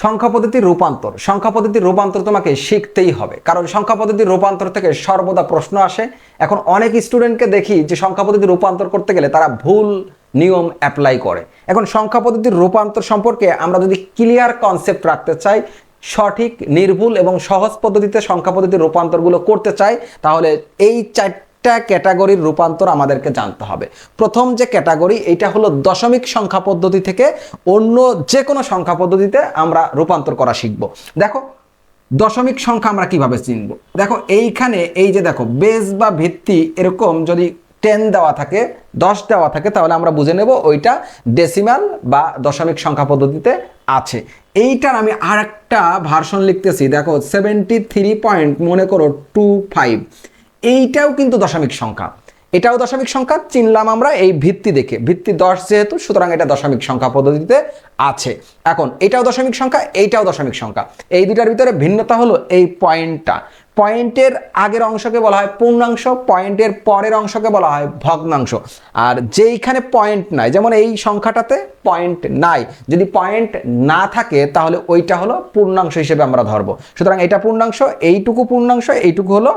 সংখ্যা পদ্ধতির রূপান্তর তোমাকে শিখতেই হবে, কারণ সংখ্যা পদ্ধতির রূপান্তর থেকে সর্বদা প্রশ্ন আসে। এখন অনেক স্টুডেন্টকে দেখি যে সংখ্যা পদ্ধতির রূপান্তর করতে গেলে তারা ভুল নিয়ম অ্যাপ্লাই করে। এখন সংখ্যা পদ্ধতির রূপান্তর সম্পর্কে আমরা যদি ক্লিয়ার কনসেপ্ট রাখতে চাই, সঠিক, নির্ভুল এবং সহজ পদ্ধতিতে সংখ্যা পদ্ধতির রূপান্তরগুলো করতে চাই, তাহলে এই চারটা ক্যাটাগরির রূপান্তর আমাদেরকে জানতে হবে। প্রথম যে ক্যাটাগরি, এইটা হলো দশমিক সংখ্যা পদ্ধতি থেকে অন্য যে কোনো সংখ্যা পদ্ধতিতে আমরা রূপান্তর করা শিখব। দেখো দশমিক সংখ্যা আমরা কিভাবে চিনব। দেখো এইখানে এই যে দেখো বেস বা ভিত্তি এরকম যদি 10 দেওয়া থাকে, 10 দেওয়া থাকে, তাহলে আমরা বুঝে নেব ওইটা ডেসিমাল বা দশমিক সংখ্যা পদ্ধতিতে আছে। এইটার আমি আর একটা ভার্সন লিখতেছি, দেখো 73 পয়েন্ট মনে করো 25, এইটাও কিন্তু দশমিক সংখ্যা, এটাও দশমিক সংখ্যা চিনলাম আমরা এই ভিত্তি দেখে, ভিত্তি 10 যেহেতু, সুতরাং এটা দশমিক সংখ্যা পদ্ধতিতে আছে। এখন এটাও দশমিক সংখ্যা, এইটাও দশমিক সংখ্যা, এই দুটার ভিতরে ভিন্নতা হলো এই পয়েন্টটা। পয়েন্টের আগের অংশকে বলা হয় পূর্ণাংশ, পয়েন্টের পরের অংশকে বলা হয় ভগ্নাংশ। আর যেইখানে পয়েন্ট নাই, যেমন এই সংখ্যাটাতে পয়েন্ট নাই, যদি পয়েন্ট না থাকে তাহলে ওইটা হলো পূর্ণাংশ হিসেবে আমরা ধরবো। সুতরাং এটা পূর্ণাংশ, এইটুকু পূর্ণাংশ, এইটুকু হলো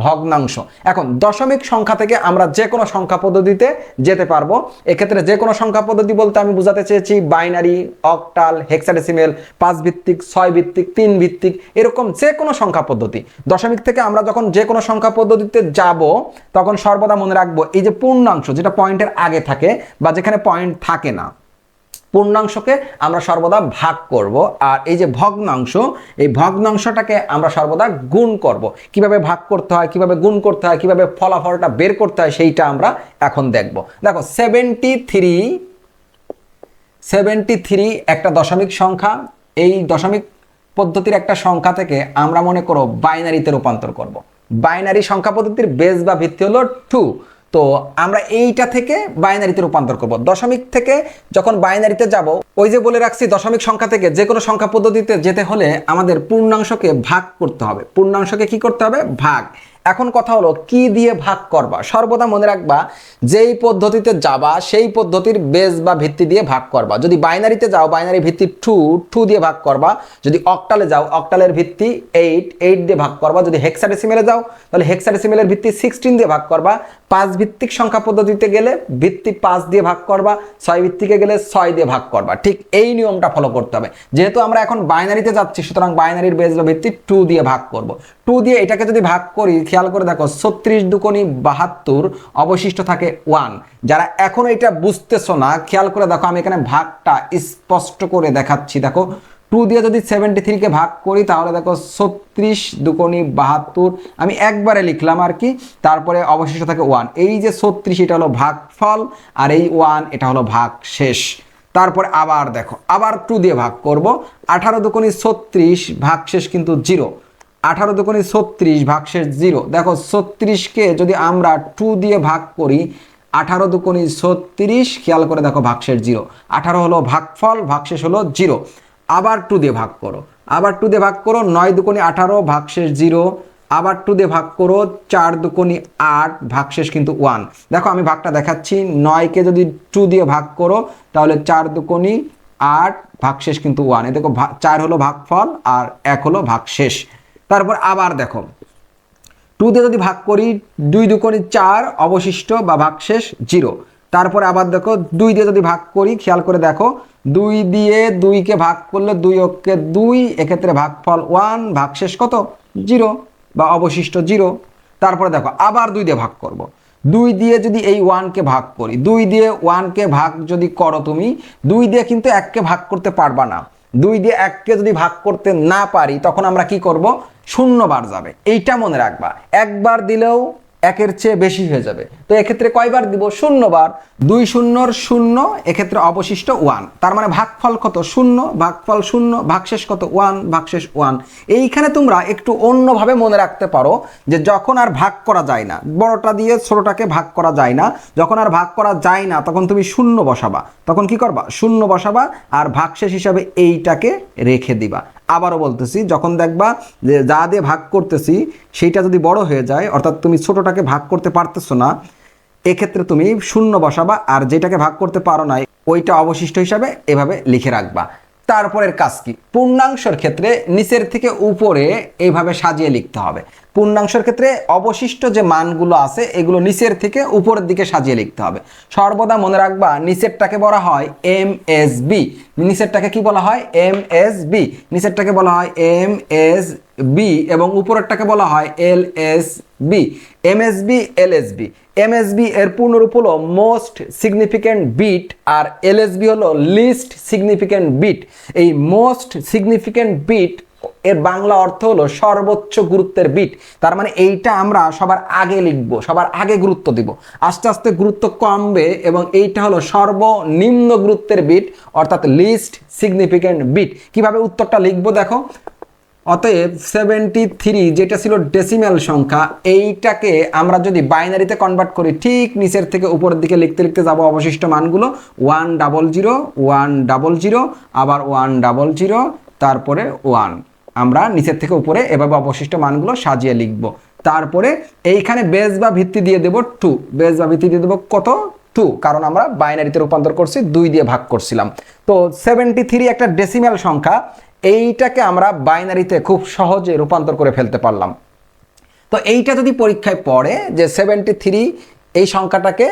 ভগ্নাংশ। এখন দশমিক সংখ্যা থেকে আমরা যে কোনো সংখ্যা পদ্ধতিতে যেতে পারবো। এক্ষেত্রে যে কোনো সংখ্যা পদ্ধতি বলতে আমি বোঝাতে চেয়েছি বাইনারি, অক্টাল, হেক্সাডেসিমেল, 5 ভিত্তিক, 6 ভিত্তিক, 3 ভিত্তিক, এরকম যে কোনো সংখ্যা পদ্ধতি। দশমিক থেকে আমরা যখন যে কোনো সংখ্যা পদ্ধতিতে যাব, তখন সর্বদা মনে রাখবো এই যে পূর্ণাংশ যেটা পয়েন্টের আগে থাকে বা যেখানে পয়েন্ট থাকে না, পূর্ণাংশকে আমরা সর্বদা ভাগ করব, আর এই যে ভগ্নাংশ, এই ভগ্নাংশটাকে আমরা সর্বদা গুণ করব। কিভাবে ভাগ করতে হয়, কিভাবে গুণ করতে হয়, কিভাবে ফলাফলটা বের করতে হয়, সেইটা আমরা এখন দেখব। দেখো 73 একটা দশমিক সংখ্যা। এই দশমিক পদ্ধতির একটা সংখ্যা থেকে আমরা মনে করো বাইনারিতে রূপান্তর করব। বাইনারি সংখ্যা পদ্ধতির বেস বা ভিত্তি হলো 2, তো আমরা এইটা থেকে বাইনারিতে রূপান্তর করব। দশমিক থেকে যখন বাইনারিতে যাব, ওই যে বলে রাখছি দশমিক সংখ্যা থেকে যে কোনো সংখ্যা পদ্ধতিতে যেতে হলে আমাদের পূর্ণাংশকে ভাগ করতে হবে। পূর্ণাংশকে কি করতে হবে? ভাগ। এখন কথা হলো কি দিয়ে ভাগ করবা। সর্বদা মনে রাখবা যেই পদ্ধতিতে যাবা সেই পদ্ধতির বেস বা ভিত্তি দিয়ে ভাগ করবা। যদি বাইনারিতে যাও, বাইনারি ভিত্তি 2 দিয়ে ভাগ করবা। যদি অক্টালে যাও, অক্টালের ভিত্তি 8 দিয়ে ভাগ করবা। যদি হেক্সাডেসিমেলে যাও, তাহলে হেক্সাডেসিমেলের ভিত্তি 16 দিয়ে ভাগ করবা। 5 ভিত্তিক সংখ্যা পদ্ধতিতে গেলে ভিত্তি 5 দিয়ে ভাগ করবা। 6 ভিত্তিকে গেলে 6 দিয়ে ভাগ করবা। ঠিক এই নিয়মটা ফলো করতে হবে। যেহেতু আমরা এখন বাইনারিতে যাচ্ছি, সুতরাং বাইনারির বেস বা ভিত্তি 2 দিয়ে ভাগ করব। 2 দিয়ে এটাকে যদি ভাগ করি, খেয়াল করে দেখো 36 দুকোনি 72, অবশিষ্ট থাকে 1। যারা এখন এটা বুঝতেছো না, খেয়াল করে দেখো আমি এখানে ভাগটা স্পষ্ট করে দেখাচ্ছি। দেখো 2 দিয়ে যদি 73 কে ভাগ করি, তাহলে দেখো 36 দুকোনি 72, আমি একবারে লিখলাম আর কি, তারপরে অবশিষ্ট থাকে 1। এই যে 36 এটা হলো ভাগফল, আর এই 1 এটা হলো ভাগ শেষ। তারপরে আবার দেখো, আবার 2 দিয়ে ভাগ করব। 18 দুকোনি 36, ভাগশেষ কিন্তু 0। 18 দুকোনি 36, ভাগশেষ 0। দেখো 36কে যদি আমরা 2 দিয়ে ভাগ করি, 18 দুকোনি 36, খেয়াল করে দেখো ভাগশেষ 0। 18 হলো ভাগফল, ভাগশেষ হলো 0। আবার 2 দিয়ে ভাগ করো, আবার 2 দিয়ে ভাগ করো, 9 দুকোনি 18, ভাগশেষ 0। আবার 2 দিয়ে ভাগ করো, 4 দুকোনি 8, ভাগশেষ কিন্তু 1। দেখো আমি ভাগটা দেখাচ্ছি, 9কে যদি 2 দিয়ে ভাগ করো, তাহলে 4 দুকোনি 8, ভাগশেষ কিন্তু 1। এ দেখো 4 হলো ভাগফল আর 1 হলো ভাগশেষ। তারপর আবার দেখো 2 দিয়ে যদি ভাগ করি, 2 দুকোনি 4, অবশিষ্ট বা ভাগশেষ 0। তারপরে আবার দেখো 2 দিয়ে যদি ভাগ করি, খেয়াল করে দেখো 2 দিয়ে 2কে ভাগ করলে 2 অক্ষে 2, এক্ষেত্রে ভাগফল 1, ভাগশেষ কত? 0 বা অবশিষ্ট 0। তারপরে দেখো আবার 2 দিয়ে ভাগ করব। 2 দিয়ে যদি এই 1কে ভাগ করি, 2 দিয়ে 1কে ভাগ যদি করো তুমি, 2 দিয়ে কিন্তু 1কে ভাগ করতে পারবা না। 2 দিয়ে 1কে যদি ভাগ করতে না পারি, তখন আমরা কি করব? শূন্যবার যাবে। এইটা মনে রাখবা, একবার দিলেও 1-এর চেয়ে বেশি হয়ে যাবে। তো এক্ষেত্রে কয়বার দিব? 0 বার। 2 শূন্যর 0, এক্ষেত্রে অবশিষ্ট 1। তার মানে ভাগফল কত? 0, ভাগফল 0, ভাগশেষ কত? 1, ভাগশেষ 1। এইখানে তোমরা একটু অন্যভাবে মনে রাখতে পারো যে যখন আর ভাগ করা যায় না, বড়টা দিয়ে ছোটটাকে ভাগ করা যায় না, যখন আর ভাগ করা যায় না, তখন তুমি 0 বসাবা। তখন কি করবা? 0 বসাবা আর ভাগশেষ হিসাবে এইটাকে রেখে দিবা। আবারও বলতেছি, যখন দেখবা যে যা দিয়ে ভাগ করতেছি সেইটা যদি বড় হয়ে যায়, অর্থাৎ তুমি ছোটটাকে ভাগ করতে পারতেছো না, এক্ষেত্রে তুমি 0 বসাবা, আর যেটাকে ভাগ করতে পারো না ওইটা অবশিষ্ট হিসাবে এভাবে লিখে রাখবা। তারপরের কাজ কি? পূর্ণাংশের ক্ষেত্রে নিচের থেকে উপরে এইভাবে সাজিয়ে লিখতে হবে। পূর্ণাংশের ক্ষেত্রে অবশিষ্ট যে মানগুলো আছে এগুলো নিচের থেকে উপরের দিকে সাজিয়ে লিখতে হবে। সর্বদা মনে রাখবা নিচেরটাকে বলা হয় এমএসবি। নিচেরটাকে কি বলা হয়? এমএসবি। নিচেরটাকে বলা হয় এমএসবি এবং উপরেরটাকে বলা হয় এলএসবি। MSB, LSB. এমএসবি এর পূর্ণরূপ হলো মোস্ট সিগনিফিক্যান্ট বিট আর এলএসবি হলো লিস্ট সিগনিফিক্যান্ট বিট। এই মোস্ট সিগনিফিক্যান্ট বিট এর বাংলা অর্থ হলো সর্বোচ্চ গুরুত্বের বিট। তার মানে এইটা আমরা সবার আগে লিখব, সবার আগে গুরুত্ব দিব। আস্তে আস্তে গুরুত্ব কমবে এবং এইটা হলো সর্বনিম্ন গুরুত্বের বিট অর্থাৎ লিস্ট সিগনিফিক্যান্ট বিট। কিভাবে উত্তরটা লিখবো দেখো। অতএব 73 যেটা ছিল ডেসিমেল সংখ্যা, এইটাকে আমরা যদি বাইনারিতে কনভার্ট করি ঠিক নিচের থেকে উপরের দিকে লিখতে লিখতে যাব অবশিষ্ট মানগুলো 100 100 আবার 100 তারপরে 1। আমরা নিচের থেকে উপরে এভাবে অবশিষ্ট মানগুলো সাজিয়ে লিখব। তারপরে এইখানে বেস বা ভিত্তি দিয়ে দেব 2। বেস বা ভিত্তি দিয়ে দেবো কত? 2, কারণ আমরা বাইনারিতে রূপান্তর করছি, 2 দিয়ে ভাগ করছিলাম। তো 73 একটা ডেসিমেল সংখ্যা, এইটাকে আমরা বাইনারিতে খুব সহজে রূপান্তর করে ফেলতে পারলাম। তো এইটা যদি পরীক্ষায় পড়ে যে 73 এই সংখ্যাটাকে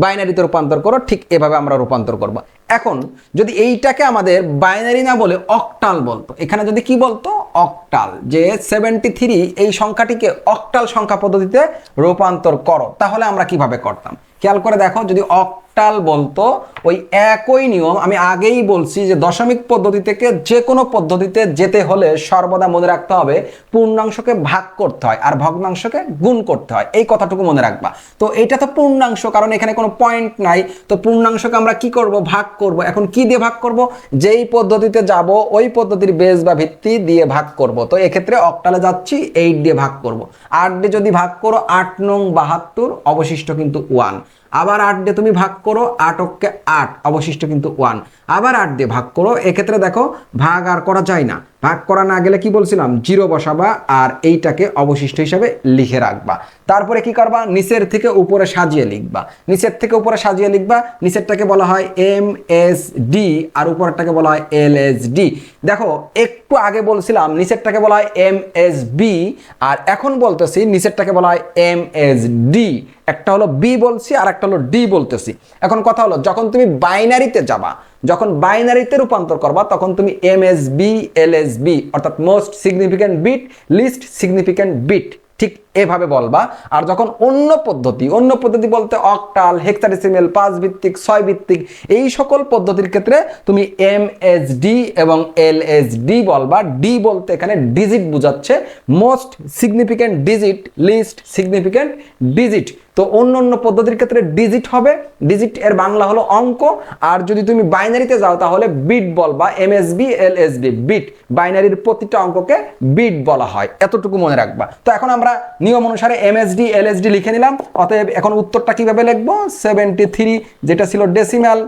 বাইনারিতে রূপান্তর করো, ঠিক এভাবে আমরা রূপান্তর করব। এখন যদি এইটাকে আমাদের বাইনারি না বলে অক্টাল বলতো, এখানে যদি কি বলতো? অক্টাল। যে 73 এই সংখ্যাটিকে অক্টাল সংখ্যা পদ্ধতিতে রূপান্তর করো, তাহলে আমরা কিভাবে করতাম? খেয়াল করে দেখো, যদি অক্টাল বলতো ওই একই নিয়ম আমি আগেই বলছি যে দশমিক পদ্ধতি থেকে যে কোনো পদ্ধতিতে যেতে হলে সর্বদা মনে রাখতে হবে পূর্ণাংশকে ভাগ করতে হয় আর ভগ্নাংশকে গুণ করতে হয়, এই কথাটুকু মনে রাখবা। তো এটা তো পূর্ণাংশ, কারণ এখানে কোনো পয়েন্ট নাই, তো পূর্ণাংশকে আমরা কি করব? ভাগ করব। এখন কি দিয়ে ভাগ করব? যেই পদ্ধতিতে যাব ওই পদ্ধতির বেস বা ভিত্তি দিয়ে ভাগ করব। তো এক্ষেত্রে অক্টালে যাচ্ছি 8 দিয়ে ভাগ করব। 8 দিয়ে যদি ভাগ করো 8 নং 72, অবশিষ্ট কিন্তু 1। আবার 8 দিয়ে তুমি ভাগ করো, 8 অক্ষে 8, অবশিষ্ট কিন্তু 1। আবার 8 দিয়ে ভাগ করো, এক্ষেত্রে দেখো ভাগ আর করা যায় না, ভাগ করা না গেলে কি বলছিলাম? 0 বসাবা আর এইটাকে অবশিষ্ট হিসাবে লিখে রাখবা। তারপরে কি করবা? নিচের থেকে উপরে সাজিয়ে লিখবা। নিচের থেকে উপরে সাজিয়ে লিখবা। নিচেরটাকে বলা হয় এমএসডি আর উপরেরটাকে বলা হয় এলএসডি। দেখো একটু আগে বলছিলাম নিচেরটাকে বলা হয় এমএসবি আর এখন বলতেছি নিচেরটাকে বলা হয় এমএসডি। একটা হলো বি বলছি আর একটা হলো ডি বলতেছি। এখন কথা হলো যখন তুমি বাইনারিতে যাবা, যখন বাইনারিতে রূপান্তর করবা তখন তুমি এমএসবি এলএসবি অর্থাৎ most significant bit, least significant bit ঠিক এভাবে বলবা। আর যখন অন্য পদ্ধতি বলতে অক্টাল, হেক্সাডেসিমেল, 5 ভিত্তিক, 6 ভিত্তিক এই সকল পদ্ধতির ক্ষেত্রে তুমি এমএসডি এবং এলএসডি বলবা। ডি বলতে এখানে ডিজিট বোঝাচ্ছে, most significant digit, list significant digit. তো অন্য পদ্ধতির ক্ষেত্রে ডিজিট হবে, ডিজিট এর বাংলা হলো অঙ্ক। আর যদি তুমি বাইনারিতে যাও তাহলে বিট বলবা, এমএসবি এলএসবি বিট। বাইনারির প্রতিটা অঙ্ককে বিট বলা হয়, এতটুকু মনে রাখবা। তো এখন আমরা নিয়ম অনুসারে এমএসডি এলএসডি লিখে নিলাম। অতএব এখন উত্তরটা কিভাবে লিখবো? 73 যেটা ছিল ডেসিমাল,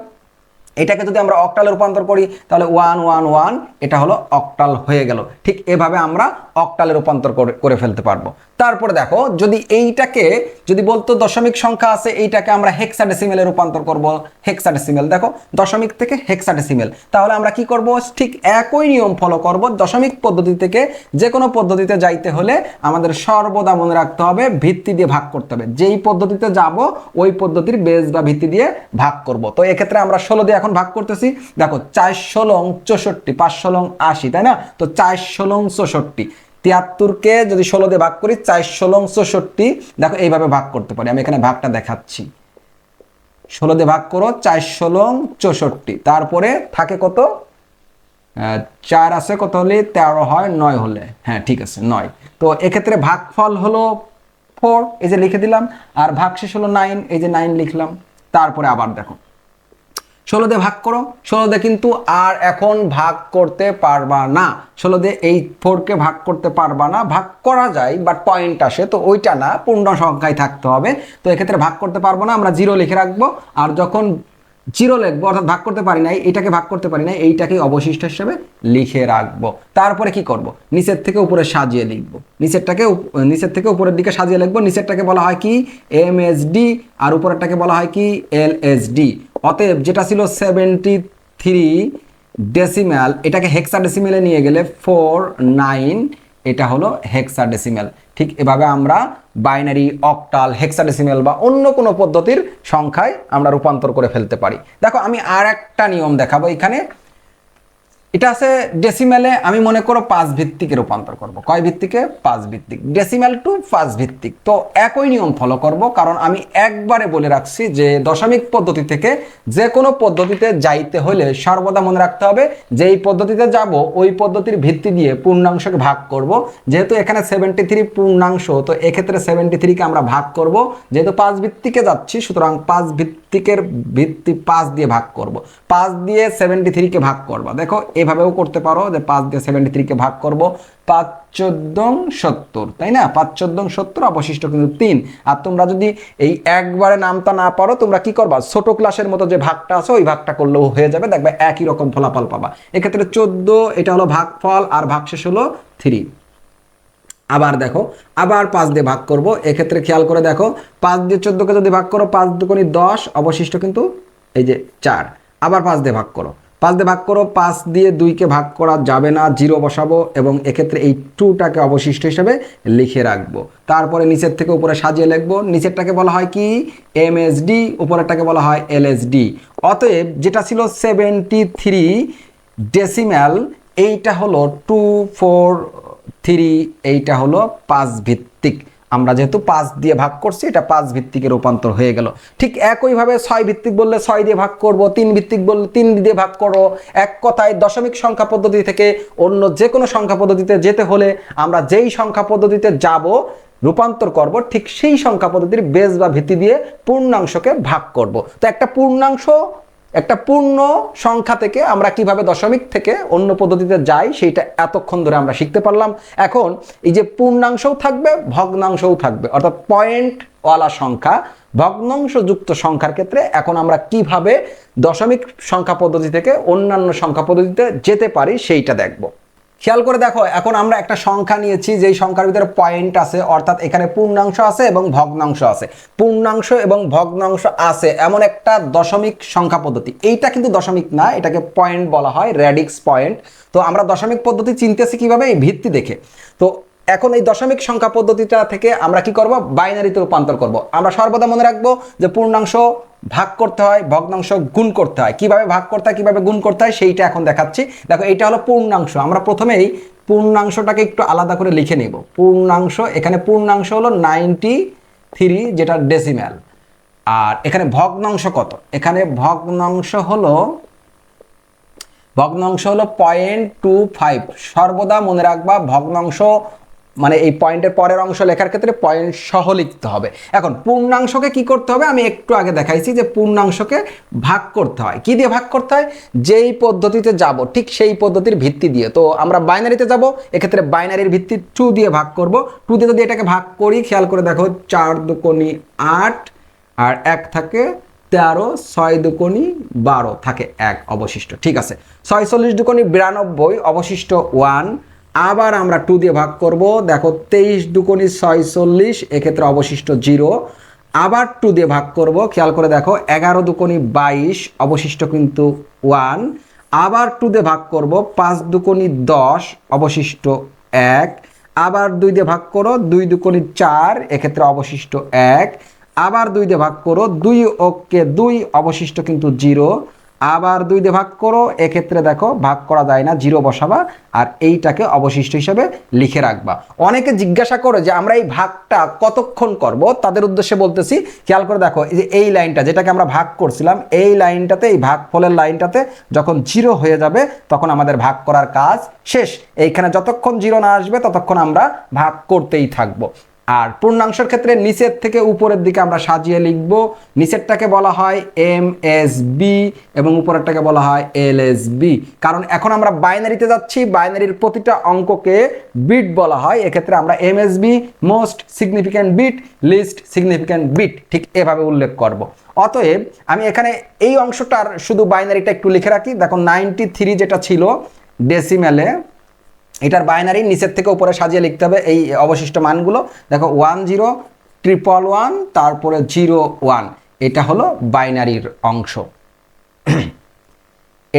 এটাকে যদি আমরা অক্টালে রূপান্তর করি তাহলে 111 এটা হলো অক্টাল হয়ে গেল। ঠিক এভাবে আমরা অক্টালে রূপান্তর করে ফেলতে পারবো। তারপরে দেখো যদি এইটাকে যদি বলতো দশমিক সংখ্যা আছে, এইটাকে আমরা হেক্সাডেসিমেলে রূপান্তর করব। হেক্সাডেসিমেল দেখো দশমিক থেকে হেক্সাডেসিমেল, তাহলে আমরা কি করব? ঠিক একই নিয়ম ফলো করব। দশমিক পদ্ধতি থেকে যে কোনো পদ্ধতিতে যাইতে হলে আমাদের সর্বদা মনে রাখতে হবে ভিত্তি দিয়ে ভাগ করতে হবে। যেই পদ্ধতিতে যাব ওই পদ্ধতির বেস বা ভিত্তি দিয়ে ভাগ করব। তো এক্ষেত্রে আমরা 16 দিয়ে এখন ভাগ করতেছি। দেখো 4 16 64, 5 16 80, তাই না? তো 4 16 64, 73কে যদি 16 দিয়ে ভাগ করি 4 16 64, দেখো এইভাবে ভাগ করতে পারি। আমি এখানে ভাগটা দেখাচ্ছি। 16 দিয়ে ভাগ করো 4 16 64, তারপরে থাকে কত? 4 আছে কত হলে 13 হয়? 9 হলে, হ্যাঁ ঠিক আছে 9। তো এক্ষেত্রে ভাগফল হলো 4, এই যে লিখে দিলাম। আর ভাগশেষ হলো 9, এই যে 9 লিখলাম। তারপরে আবার দেখো 16 দিয়ে ভাগ করো, 16 দিয়ে কিন্তু আর এখন ভাগ করতে পারবা না। 16 দিয়ে এই 4কে ভাগ করতে পারবা না। ভাগ করা যায় বাট পয়েন্ট আসে, তো ওইটা না, পূর্ণ সংখ্যায় থাকতে হবে। তো এক্ষেত্রে ভাগ করতে পারবো না, আমরা 0 লিখে রাখবো। আর যখন 0 লিখবো অর্থাৎ ভাগ করতে পারি নাই, এইটাকে ভাগ করতে পারি নাই, এইটাকে অবশিষ্ট হিসেবে লিখে রাখবো। তারপরে কি করব? নিচের থেকে উপরে সাজিয়ে লিখবো। নিচের থেকে উপরের দিকে সাজিয়ে লিখবো। নিচেরটাকে বলা হয় কি? এমএসডি আর উপরেরটাকে বলা হয় কি? এলএসডি। অতএব যেটা ছিল 73 ডেসিম্যাল, এটাকে হেক্সাডেসিমেলে নিয়ে গেলে 4 9, এটা হলো হেক্সাডেসিমেল। ঠিক এভাবে আমরা বাইনারি, অক্টাল, হেক্সাডেসিমেল বা অন্য কোনো পদ্ধতির সংখ্যায় আমরা রূপান্তর করে ফেলতে পারি। দেখো আমি আর একটা নিয়ম দেখাবো এখানে। এটা আছে ডেসিমেলে, আমি মনে করো 5 ভিত্তিকে রূপান্তর করব। কয় ভিত্তিকে? 5 ভিত্তিক। ডেসিমেল টু 5 ভিত্তিক। তো একই নিয়ম ফলো করব, কারণ আমি একবারে বলে রাখছি যে দশমিক পদ্ধতি থেকে যে কোনো পদ্ধতিতে যাইতে হলে সর্বদা মনে রাখতে হবে যে এই পদ্ধতিতে যাব ওই পদ্ধতির ভিত্তি দিয়ে পূর্ণাংশকে ভাগ করব। যেহেতু এখানে 73 পূর্ণাংশ, তো এক্ষেত্রে 73কে আমরা ভাগ করব। যেহেতু 5 ভিত্তিকে যাচ্ছি, সুতরাং 5 ভিত্তিকের ভিত্তি 5 দিয়ে ভাগ করব। 5 দিয়ে 73কে ভাগ করব। দেখো এভাবেও করতে পারো যে 5 দিয়ে 73কে ভাগ করব। 5 14 70, তাই না? 5 14 70, অবশিষ্ট কিন্তু 3। আর তোমরা যদি এই একবারে নামটা না পারো, তোমরা কি করবা? ছোট ক্লাসের মতো যে ভাগটা আছে ওই ভাগটা করলেও হয়ে যাবে, দেখবে একই রকম ফলাফল পাবা। এক্ষেত্রে 14, এটা হলো ভাগফল, আর ভাগশেষ হলো 3। আবার দেখো, আবার 5 দিয়ে ভাগ করব। এক্ষেত্রে খেয়াল করে দেখো, 5 দিয়ে 14কে যদি ভাগ করো, 5 দুগুণে 10, অবশিষ্ট কিন্তু এই যে 4। আবার 5 দিয়ে ভাগ করো, 5 দিয়ে ভাগ করো, 5 দিয়ে 2কে ভাগ করা যাবে না, 0 বসাবো এবং এক্ষেত্রে এই 2টাকে অবশিষ্ট হিসেবে লিখে রাখবো। তারপরে নিচের থেকে উপরে সাজিয়ে লিখবো। নিচেরটাকে বলা হয় কি? এমএসডি, উপরেরটাকে বলা হয় এলএসডি। অতএব যেটা ছিল 73 ডেসিম্যাল, এইটা হলো 243, এইটা হলো 5 ভিত্তিক। আমরা যেহেতু 5 দিয়ে ভাগ করছি, এটা 5 ভিত্তিকে রূপান্তর হয়ে গেল। ঠিক একইভাবে 6 ভিত্তিক বললে 6 দিয়ে ভাগ করব, 3 ভিত্তিক বললে 3 দিয়ে ভাগ করো। এক কথায় দশমিক সংখ্যা পদ্ধতি থেকে অন্য যে কোনো সংখ্যা পদ্ধতিতে যেতে হলে আমরা যেই সংখ্যা পদ্ধতিতে যাব, রূপান্তর করব, ঠিক সেই সংখ্যা পদ্ধতির বেস বা ভিত্তি দিয়ে পূর্ণাংশকে ভাগ করব। তো একটা পূর্ণাংশ, একটা পূর্ণ সংখ্যা থেকে আমরা কিভাবে দশমিক থেকে অন্য পদ্ধতিতে যাই, সেইটা এতক্ষণ ধরে আমরা শিখতে পারলাম। এখন এই যে পূর্ণাংশও থাকবে, ভগ্নাংশও থাকবে, অর্থাৎ পয়েন্টওয়ালা সংখ্যা, ভগ্নাংশযুক্ত সংখ্যার ক্ষেত্রে এখন আমরা কিভাবে দশমিক সংখ্যা পদ্ধতি থেকে অন্যান্য সংখ্যা পদ্ধতিতে যেতে পারি সেইটা দেখব। খেয়াল করে দেখো, এখন আমরা একটা সংখ্যা নিয়েছি, যেই সংখ্যার ভিতরে পয়েন্ট আছে, অর্থাৎ এখানে পূর্ণাংশ আছে এবং ভগ্নাংশ আছে। পূর্ণাংশ এবং ভগ্নাংশ আছে এমন একটা দশমিক সংখ্যা পদ্ধতি। এইটা কিন্তু দশমিক না, এটাকে পয়েন্ট বলা হয়, রেডিক্স পয়েন্ট। তো আমরা দশমিক পদ্ধতি চিনতেছি কিভাবে? এই ভিত্তি দেখে। তো এখন এই দশমিক সংখ্যা পদ্ধতিটা থেকে আমরা কি করব? বাইনারিতে রূপান্তর করব। আমরা সর্বদা মনে রাখবো যে পূর্ণাংশ ভাগ করতে হয়, ভগ্নাংশ গুণ করতে হয়। কিভাবে ভাগ করতে হয়, কিভাবে গুণ করতে হয়, সেইটা এখন দেখাচ্ছি। দেখো এইটা হলো পূর্ণাংশ। আমরা প্রথমেই পূর্ণাংশটাকে একটু আলাদা করে লিখে নেব। পূর্ণাংশ, এখানে পূর্ণাংশ হলো 93, যেটা ডেসিম্যাল। আর এখানে ভগ্নাংশ কত? এখানে ভগ্নাংশ হলো 0.25। সর্বদা মনে রাখবা ভগ্নাংশ মানে এই পয়েন্টের পরের অংশ লেখার ক্ষেত্রে পয়েন্ট সহ লিখতে হবে। এখন পূর্ণাংশকে কি করতে হবে? আমি একটু আগে দেখাইছি যে পূর্ণাংশকে ভাগ করতে হয়। কি দিয়ে ভাগ করতে হয়? যেই পদ্ধতিতে যাব ঠিক সেই পদ্ধতির ভিত্তি দিয়ে। তো আমরা বাইনারিতে যাব, এক্ষেত্রে বাইনারির ভিত্তি 2 দিয়ে ভাগ করব। 2 দিয়ে যদি এটাকে ভাগ করি, খেয়াল করে দেখো, 4 দুকোনি 8 আর 1 থাকে 13, 6 দুকোনি 12 থাকে 1 অবশিষ্ট। ঠিক আছে, 46 দুকোনি 92, অবশিষ্ট 1। আবার আমরা 2 দিয়ে ভাগ করব। দেখো 23 দুকোনি 46, এক্ষেত্রে অবশিষ্ট 0। আবার 2 দিয়ে ভাগ করব, খেয়াল করে দেখো, 11 দুকোনি 22, অবশিষ্ট কিন্তু 1। আবার 2 দিয়ে ভাগ করব, 5 দুকোনি 10, অবশিষ্ট 1। আবার 2 দিয়ে ভাগ করো, 2 দুকোনি 4, এক্ষেত্রে অবশিষ্ট 1। আবার 2 দিয়ে ভাগ করো, 2 ওকে 2, অবশিষ্ট কিন্তু 0। আবার 2 দিয়ে ভাগ করো, এক্ষেত্রে দেখো ভাগ করা যায় না, 0 বসাবা আর এইটাকে অবশিষ্ট হিসাবে লিখে রাখবা। অনেকে জিজ্ঞাসা করে যে আমরা এই ভাগটা কতক্ষণ করব, তাদের উদ্দেশ্যে বলতেছি। খেয়াল করে দেখো, এই যে এই লাইনটা যেটাকে আমরা ভাগ করছিলাম, এই লাইনটাতে, এই ভাগফলের লাইনটাতে যখন 0 হয়ে যাবে তখন আমাদের ভাগ করার কাজ শেষ। এইখানে যতক্ষণ 0 না আসবে ততক্ষণ আমরা ভাগ করতেই থাকবো। আর পূর্ণাংশের ক্ষেত্রে নিচের থেকে উপরের দিকে আমরা সাজিয়ে লিখব। নিচেরটাকে বলা হয় এমএসবি এবং উপরেরটাকে বলা হয় এলএসবি। কারণ এখন আমরা বাইনারিতে যাচ্ছি, বাইনারির প্রতিটা অঙ্ককে বিট বলা হয়। এক্ষেত্রে আমরা MSB, most significant bit, least significant bit, ঠিক এভাবে উল্লেখ করব। অতএব আমি এখানে এই অংশটার শুধু বাইনারিটা একটু লিখে রাখি। দেখো 93 যেটা ছিল ডেসিমেলে, এটার বাইনারি নিচের থেকে উপরে সাজিয়ে লিখতে হবে এই অবশিষ্ট মানগুলো। দেখো 10 111, তারপরে 01, এটা হলো বাইনারির অংশ।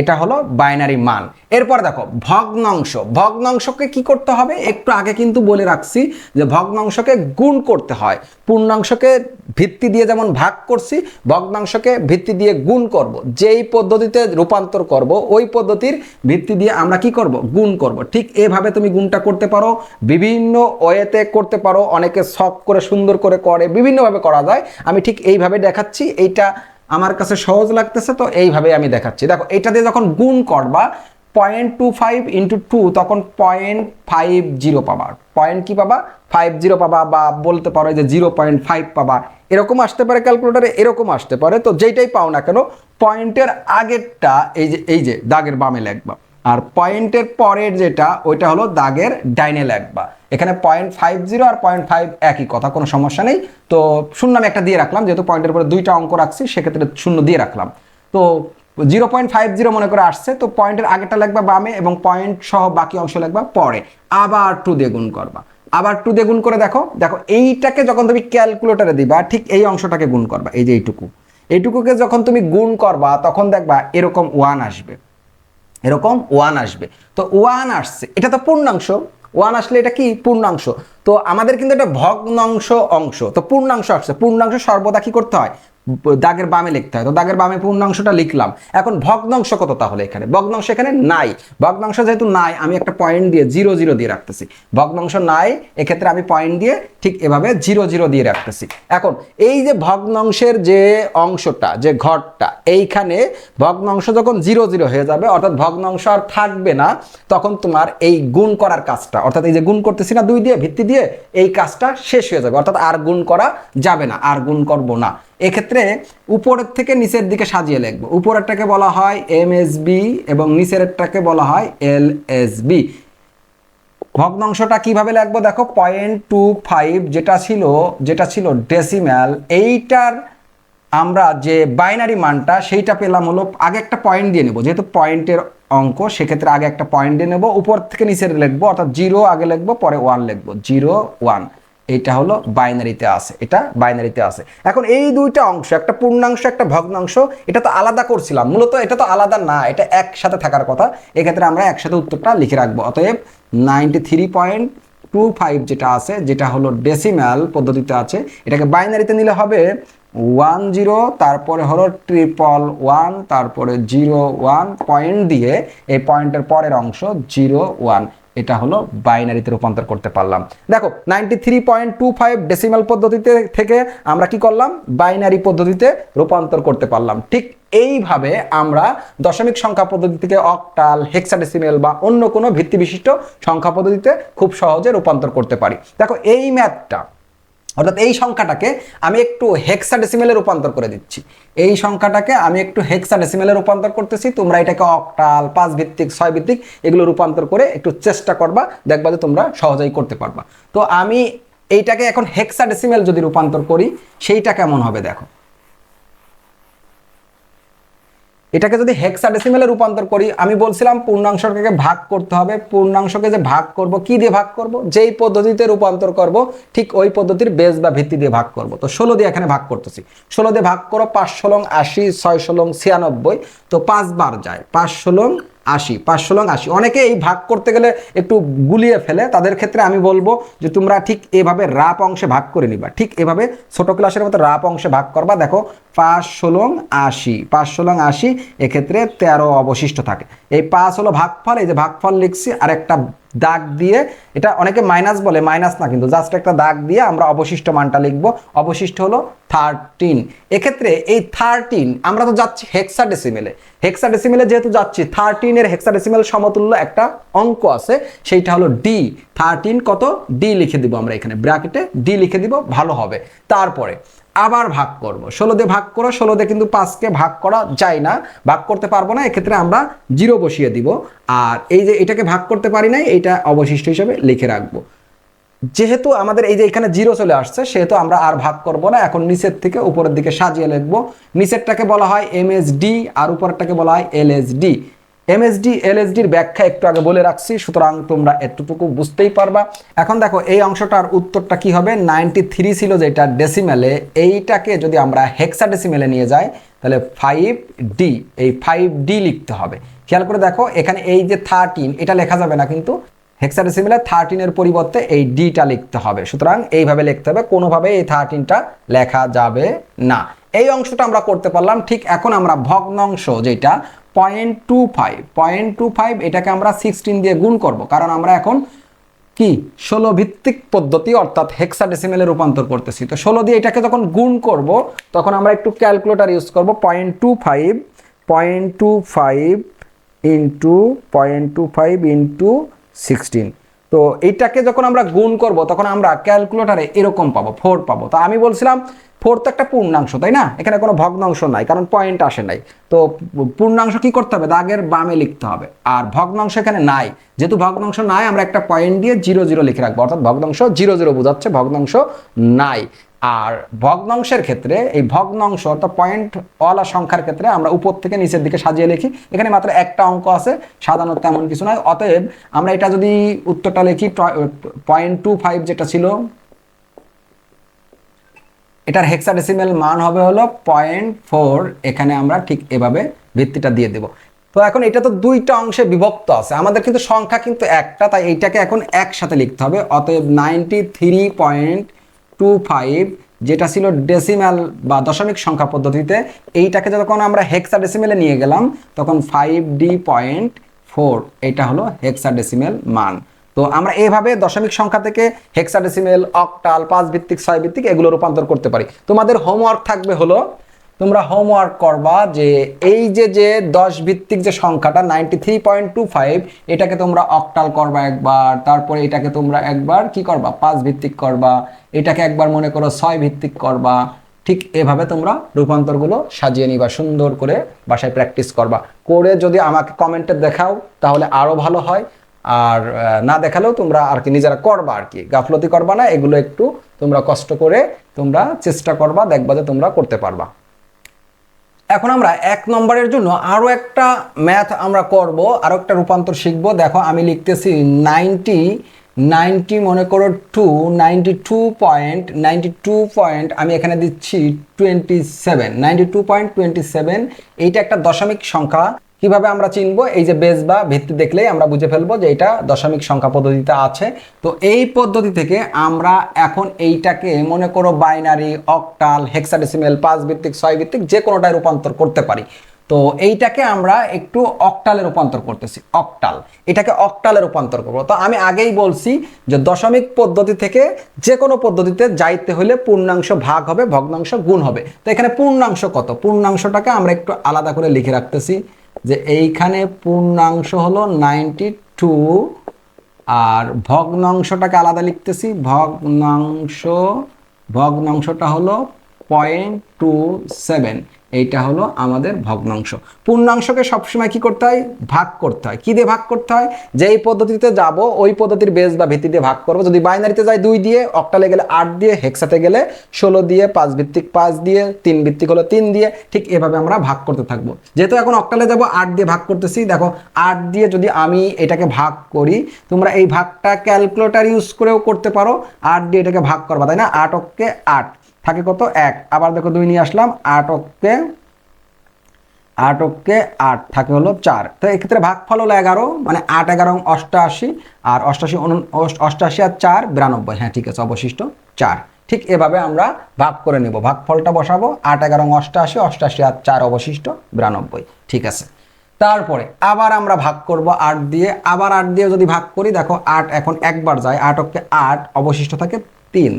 এটা হলো বাইনারি মান। এরপর দেখো ভগ্নাংশ। ভগ্নাংশকে কি করতে হবে, একটু আগে কিন্তু বলে রাখছি যে ভগ্নাংশকে গুণ করতে হয়। পূর্ণাংশকে ভিত্তি দিয়ে যেমন ভাগ করছি, ভগ্নাংশকে ভিত্তি দিয়ে গুণ করব। যেই পদ্ধতিতে রূপান্তর করব ওই পদ্ধতির ভিত্তি দিয়ে আমরা কি করব, গুণ করব। ঠিক এভাবে তুমি গুণটা করতে পারো, বিভিন্ন ওয়েতে করতে পারো, অনেকে সফট করে সুন্দর করে করে, বিভিন্নভাবে করা যায়। আমি ঠিক এইভাবে দেখাচ্ছি, এইটা আমার কাছে সহজ লাগতেছে তো এইভাবে আমি দেখাচ্ছি। দেখো এটা দিয়ে যখন গুণ করবা 0.25 ইন্টু 2 তখন 0.50 পাবা। পয়েন্ট কি পাবা, 50 পাবা, বা বলতে পারো যে 0.5 পাবা। এরকম আসতে পারে ক্যালকুলেটারে, এরকম আসতে পারে। তো যেটাই পাও না কেন, পয়েন্টের আগেরটা এই যে দাগের বামে লিখবা, আর পয়েন্টের পরের যেটা ওইটা হলো দাগের ডাইনে লিখবা। এখানে 0.50 আর 0.5 একই কথা, কোনো সমস্যা নেই। তো শূন্য আমি একটা দিয়ে রাখলাম, যেহেতু পয়েন্টের পরে দুইটা অঙ্ক রাখছি সেক্ষেত্রে শূন্য দিয়ে রাখলাম। তো 0.50 মনে করে আসছে, তো পয়েন্টের আগেটা লিখবা বামে এবং পয়েন্ট সহ বাকি অংশ লিখবা পরে। আবার 2 দিয়ে গুণ করবা, আবার 2 দিয়ে গুণ করে দেখো এইটাকে যখন তুমি ক্যালকুলেটরে দিবা ঠিক এই অংশটাকে গুণ করবা, এই যে এইটুকুকে যখন তুমি গুণ করবা তখন দেখবা এরকম 1 আসবে, এরকম 1 আসবে। তো 1 আসছে, এটা তো পূর্ণাংশ, 1 আসলে এটা কি পূর্ণাংশ। তো আমাদের কিন্তু এটা ভগ্নাংশ অংশ, তো পূর্ণাংশ আসছে। পূর্ণাংশ সর্বদা কি করতে হয়, দাগের বামে লিখতে হয়। তো দাগের বামে পূর্ণাংশটা লিখলাম। এখন ভগ্নাংশ কত, তাহলে এখানে ভগ্নাংশ এখানে নাই। ভগ্নাংশ যেহেতু নাই, আমি একটা পয়েন্ট দিয়ে 0 0 দিয়ে রাখতেছি। ভগ্নাংশ নাই, এক্ষেত্রে আমি পয়েন্ট দিয়ে ঠিক এভাবে 0 0 দিয়ে রাখতেছি। এখন এই যে ভগ্নাংশের যে অংশটা, যে ঘরটা, এইখানে ভগ্নাংশ যখন 0 0 হয়ে যাবে, অর্থাৎ ভগ্নাংশ আর থাকবে না, তখন তোমার এই গুণ করার কাজটা, অর্থাৎ এই যে গুণ করতেছি না 2 দিয়ে ভিত্তি দিয়ে, এই কাজটা শেষ হয়ে যাবে। অর্থাৎ আর গুণ করা যাবে না, আর গুণ করব না। এক্ষেত্রে উপরের থেকে নিচের দিকে সাজিয়ে লিখবো। উপরেরটাকে বলা হয় এমএসবি এবং নিচেরটাকে বলা হয় এলএসবি। ভগ্নাংশটা কিভাবে লিখবো দেখো, 0.25 যেটা ছিল ডেসিমাল, এইটার আমরা যে বাইনারি মানটা সেইটা পেলাম হলো, আগে একটা পয়েন্ট দিয়ে নেব, যেহেতু পয়েন্টের অঙ্ক সেক্ষেত্রে আগে একটা পয়েন্ট দিয়ে নেব, উপর থেকে নিচের লিখবো, অর্থাৎ 0 আগে লিখবো, পরে 1 লিখবো, 0 1। এটা হলো বাইনারিতে আছে, এটা বাইনারিতে আছে। এখন এই দুইটা অংশ, একটা পূর্ণাংশ একটা ভগ্নাংশ, এটা তো আলাদা করছিলাম, মূলত এটা তো আলাদা না, এটা একসাথে থাকার কথা। এক্ষেত্রে আমরা একসাথে উত্তরটা লিখে রাখবো। অতএব 93.25 যেটা আছে, যেটা হলো ডেসিমাল পদ্ধতিতে আছে, এটাকে বাইনারিতে নিলে হবে 1 0, তারপরে হলো 111, তারপরে 0 1 পয়েন্ট দিয়ে এই পয়েন্টের পরের অংশ 0 1, এটা হলো বাইনারিতে রূপান্তর করতে পারলাম। দেখো 93.25 ডেসিমাল পদ্ধতিতে থেকে আমরা কি করলাম, বাইনারি পদ্ধতিতে রূপান্তর করতে পারলাম। ঠিক এইভাবে আমরা দশমিক সংখ্যা পদ্ধতি থেকে অক্টাল, হেক্সাডেসিমেল বা অন্য কোনো ভিত্তিবিশিষ্ট সংখ্যা পদ্ধতিতে খুব সহজে রূপান্তর করতে পারি। দেখো এই ম্যাথটা, অর্থাৎ এই সংখ্যাটাকে আমি একটু হেক্সাডেসিমেলে রূপান্তর করে দিচ্ছি। এই সংখ্যাটাকে আমি একটু হেক্সাডেসিমেলে রূপান্তর করতেছি। তোমরা এটাকে অক্টাল, 5 ভিত্তিক, 6 ভিত্তিক এগুলো রূপান্তর করে একটু চেষ্টা করবা, দেখবা যে তোমরা সহজেই করতে পারবা। তো আমি এইটাকে এখন হেক্সাডেসিমেল যদি রূপান্তর করি সেইটা কেমন হবে দেখো। এটাকে যদি হেক্সাডেসিমেলে রূপান্তর করি, আমি বলছিলাম পূর্ণাংশকে ভাগ করতে হবে। পূর্ণাংশকে যে ভাগ করব, কি দিয়ে ভাগ করব, যেই পদ্ধতিতে রূপান্তর করব ঠিক ওই পদ্ধতির বেস বা ভিত্তি দিয়ে ভাগ করব। তো 16 দিয়ে এখানে ভাগ করতেছি। 16 দিয়ে ভাগ করো, 5 16 80, 6 16 96, তো 5 বার যায়, 5 16 80, 5 16 80। অনেকে এই ভাগ করতে গেলে একটু গুলিয়ে ফেলে, তাদের ক্ষেত্রে আমি বলবো যে তোমরা ঠিক এভাবে রাপ অংশে ভাগ করে নিবা। ঠিক এভাবে ছোট ক্লাসের মতো রাপ অংশে ভাগ করবা। দেখো 5 16 80, 5 16 80, এক্ষেত্রে 13 অবশিষ্ট থাকে। এই 5 হলো ভাগফল, এই যে ভাগফল লিখছি, আর একটা দাগ দিয়ে, এটা অনেকে মাইনাস বলে, মাইনাস না কিন্তু, জাস্ট একটা দাগ দিয়ে আমরা অবশিষ্ট মানটা লিখবো। অবশিষ্ট হলো 13। এক্ষেত্রে এই 13 আমরা তো যাচ্ছি হেক্সাডেসিমেলে। হেক্সাডেসিমেলে যেহেতু যাচ্ছি, 13 এর হেক্সাডেসিমেল সমতুল্য একটা অঙ্ক আছে, সেইটা হলো ডি। 13 কত, ডি লিখে দিব আমরা এখানে ব্র্যাকেটে, ডি লিখে দিব, ভালো হবে। তারপরে আবার ভাগ করব, 16 দিয়ে ভাগ করো। 16 দিয়ে কিন্তু 5কে ভাগ করা যায় না, ভাগ করতে পারবো না, এক্ষেত্রে আমরা 0 বসিয়ে দিব। আর এই যে এটাকে ভাগ করতে পারি নাই, এইটা অবশিষ্ট হিসেবে লিখে রাখবো। যেহেতু আমাদের এই যে এখানে 0 চলে আসছে, সেহেতু আমরা আর ভাগ করব না। এখন নিচের থেকে উপরের দিকে সাজিয়ে লিখবো। নিচেরটাকে বলা হয় এমএসডি আর উপরেরটাকে বলা হয় এলএসডি। এমএসডি এলএসডির ব্যাখ্যা একটু আগে বলে রাখছি, সুতরাং তোমরা এতটুকু বুঝতেই পারবা। এখন দেখো এই অংশটার উত্তরটা কি হবে, 93 ছিল যেটা ডেসিমেলে, এইটাকে যদি আমরা হেক্সাডেসিমেলে নিয়ে যাই তাহলে 5D, এই 5D লিখতে হবে। খেয়াল করে দেখো এখানে এই যে 13 এটা লেখা যাবে না, কিন্তু হেক্সাডেসিমেলে 13 এর পরিবর্তে এই ডিটা লিখতে হবে। সুতরাং এইভাবে লিখতে হবে, কোনোভাবে এই 13টা লেখা যাবে না। এই অংশটা আমরা করতে পারলাম। ঠিক এখন আমরা ভগ্নাংশ যেটা 0.25 এটাকে আমরা 16 দিয়ে গুণ করব, কারণ আমরা এখন কি 16 ভিত্তিক পদ্ধতি অর্থাৎ হেক্সাডেসিমেলে রূপান্তর করতেছি। তো 16 দিয়ে এটাকে যখন গুণ করব তখন আমরা একটু ক্যালকুলেটর ইউজ করব। 0.25 ইন্টু 16। তো এইটাকে যখন আমরা গুণ করব তখন আমরা ক্যালকুলেটরে এরকম পাবো, 4 পাবো। তো আমি বলছিলাম 4 তো একটা পূর্ণাংশ, তাই না? এখানে কোনো ভগ্নাংশ নাই, কারণ পয়েন্ট আসে নাই। তো পূর্ণাংশ কি করতে হবে? দাগের বামে লিখতে হবে। আর ভগ্নাংশ এখানে নাই, যেহেতু ভগ্নাংশ নাই আমরা একটা পয়েন্ট দিয়ে 0 লিখে রাখবো, অর্থাৎ ভগ্নাংশ 0 বোঝাচ্ছে ভগ্নাংশ নাই। আর ভগ্নাংশের ক্ষেত্রে এই ভগ্নাংশ অর্থাৎ পয়েন্ট ওয়ালা সংখ্যার ক্ষেত্রে আমরা উপর থেকে নিচের দিকে সাজিয়ে লিখি। এখানে মাত্র একটা অঙ্ক আছে, সাধারণত তেমন কিছু নয়। অতএব আমরা এটা যদি উত্তরটা লিখি 0.25 যেটা ছিল, এটার হেক্সাডেসিমেল মান হবে হলো 0.4। এখানে আমরা ঠিক এভাবে ভিত্তিটা দিয়ে দেব। তো এখন এটা তো দুইটা অংশে বিভক্ত আছে, আমাদের কিন্তু সংখ্যা কিন্তু একটা, তাই এইটাকে এখন একসাথে লিখতে হবে। অতএব 93.25 যেটা ছিল ডেসিমাল বা দশমিক সংখ্যা পদ্ধতিতে, এইটাকে যখন আমরা হেক্সাডেসিমেলে নিয়ে গেলাম তখন 5D.4 এটা হলো হেক্সাডেসিমেল মান। তো আমরা এভাবে দশমিক সংখ্যা থেকে হেক্সাডেসিমেল, অক্টাল, 5 ভিত্তিক, 6 ভিত্তিক এগুলো রূপান্তর করতে পারি। তোমাদের হোমওয়ার্ক থাকবে হলো, তোমরা হোমওয়ার্ক করবা যে এই যে 10 ভিত্তিক যে সংখ্যাটা 93.25 এটাকে তোমরা অক্টাল করবা একবার, তারপরে এটাকে তোমরা একবার কি করবা 5 ভিত্তিক করবা, এটাকে একবার মনে করো 6 ভিত্তিক করবা। ঠিক এভাবে তোমরা রূপান্তরগুলো সাজিয়ে নিবা, সুন্দর করে বাসায় প্র্যাকটিস করবা। করে যদি আমাকে কমেন্টে দেখাও তাহলে আরো ভালো হয়, আর না দেখালেও তোমরা আর কি নিজেরা করবা, আর কি গাফলতি করবা না, এগুলো একটু তোমরা কষ্ট করে তোমরা চেষ্টা করবা, দেখবা যে তোমরা করতে পারবা। এখন আমরা 1 নম্বরের জন্য আরো একটা ম্যাথ আমরা করব, আরো একটা রূপান্তর শিখবো। দেখো আমি লিখতেছি 90 মনে করো 92 আমি এখানে দিচ্ছি 27, 92.27। এইটা একটা দশমিক সংখ্যা। কিভাবে আমরা চিনবো? এই যে বেস বা ভিত্তি দেখলেই আমরা বুঝে ফেলবো যে এটা দশমিক সংখ্যা পদ্ধতিতে আছে। তো এই পদ্ধতি থেকে আমরা এখন এইটাকে মনে করো বাইনারি, অক্টাল, হেক্সাডেসিমেল, 5 ভিত্তিক, 6 ভিত্তিক যে কোনোটায় রূপান্তর করতে পারি। তো এইটাকে আমরা একটু অক্টালে রূপান্তর করতেছি, অক্টাল, এটাকে অক্টালে রূপান্তর করবো। তো আমি আগেই বলছি যে দশমিক পদ্ধতি থেকে যে কোনো পদ্ধতিতে যাইতে হলে পূর্ণাংশ ভাগ হবে, ভগ্নাংশ গুণ হবে। তো এখানে পূর্ণাংশ কত? পূর্ণাংশটাকে আমরা একটু আলাদা করে লিখে রাখতেছি যে এইখানে পূর্ণাংশ হলো 92 আর ভগ্নাংশটাকে আলাদা লিখতেছি, ভগ্নাংশটা হলো 0.27। এইটা হলো আমাদের ভগ্নাংশ। পূর্ণাংশকে সবসময় কি করতে হয়? ভাগ করতে হয়। কি দিয়ে ভাগ করতে হয়? যেই পদ্ধতিতে যাব ওই পদ্ধতির বেস বা ভিত্তি দিয়ে ভাগ করবো। যদি বাইনারিতে যাই 2 দিয়ে, অক্টালে গেলে 8 দিয়ে, হেক্সাতে গেলে 16 দিয়ে, 5 ভিত্তিক 5 দিয়ে, 3 ভিত্তিক হলো 3 দিয়ে। ঠিক এভাবে আমরা ভাগ করতে থাকবো। যেহেতু এখন অক্টালে যাব 8 দিয়ে ভাগ করতেছি, দেখো 8 দিয়ে যদি আমি এটাকে ভাগ করি, তোমরা এই ভাগটা ক্যালকুলেটর ইউজ করেও করতে পারো। 8 দিয়ে এটাকে ভাগ করবা, তাই না? 8 অক্কে 8 থাকে কত? 1। আবার দেখো 2 নিয়ে আসলাম, 8 অক্কে 8 থাকে হলো 4। তো এক্ষেত্রে ভাগফল হলো 11, মানে 8 11 88, আর 88 আর 4 92। হ্যাঁ ঠিক আছে, অবশিষ্ট 4। ঠিক এভাবে আমরা ভাগ করে নেব, ভাগফলটা বসাবো 8 11 88, 88 আর 4 অবশিষ্ট 92। ঠিক আছে, তারপরে আবার আমরা ভাগ করব 8 দিয়ে। আবার 8 দিয়ে যদি ভাগ করি, দেখো 8 এখন একবার যায়, 8 অক্কে 8, অবশিষ্ট থাকে 3।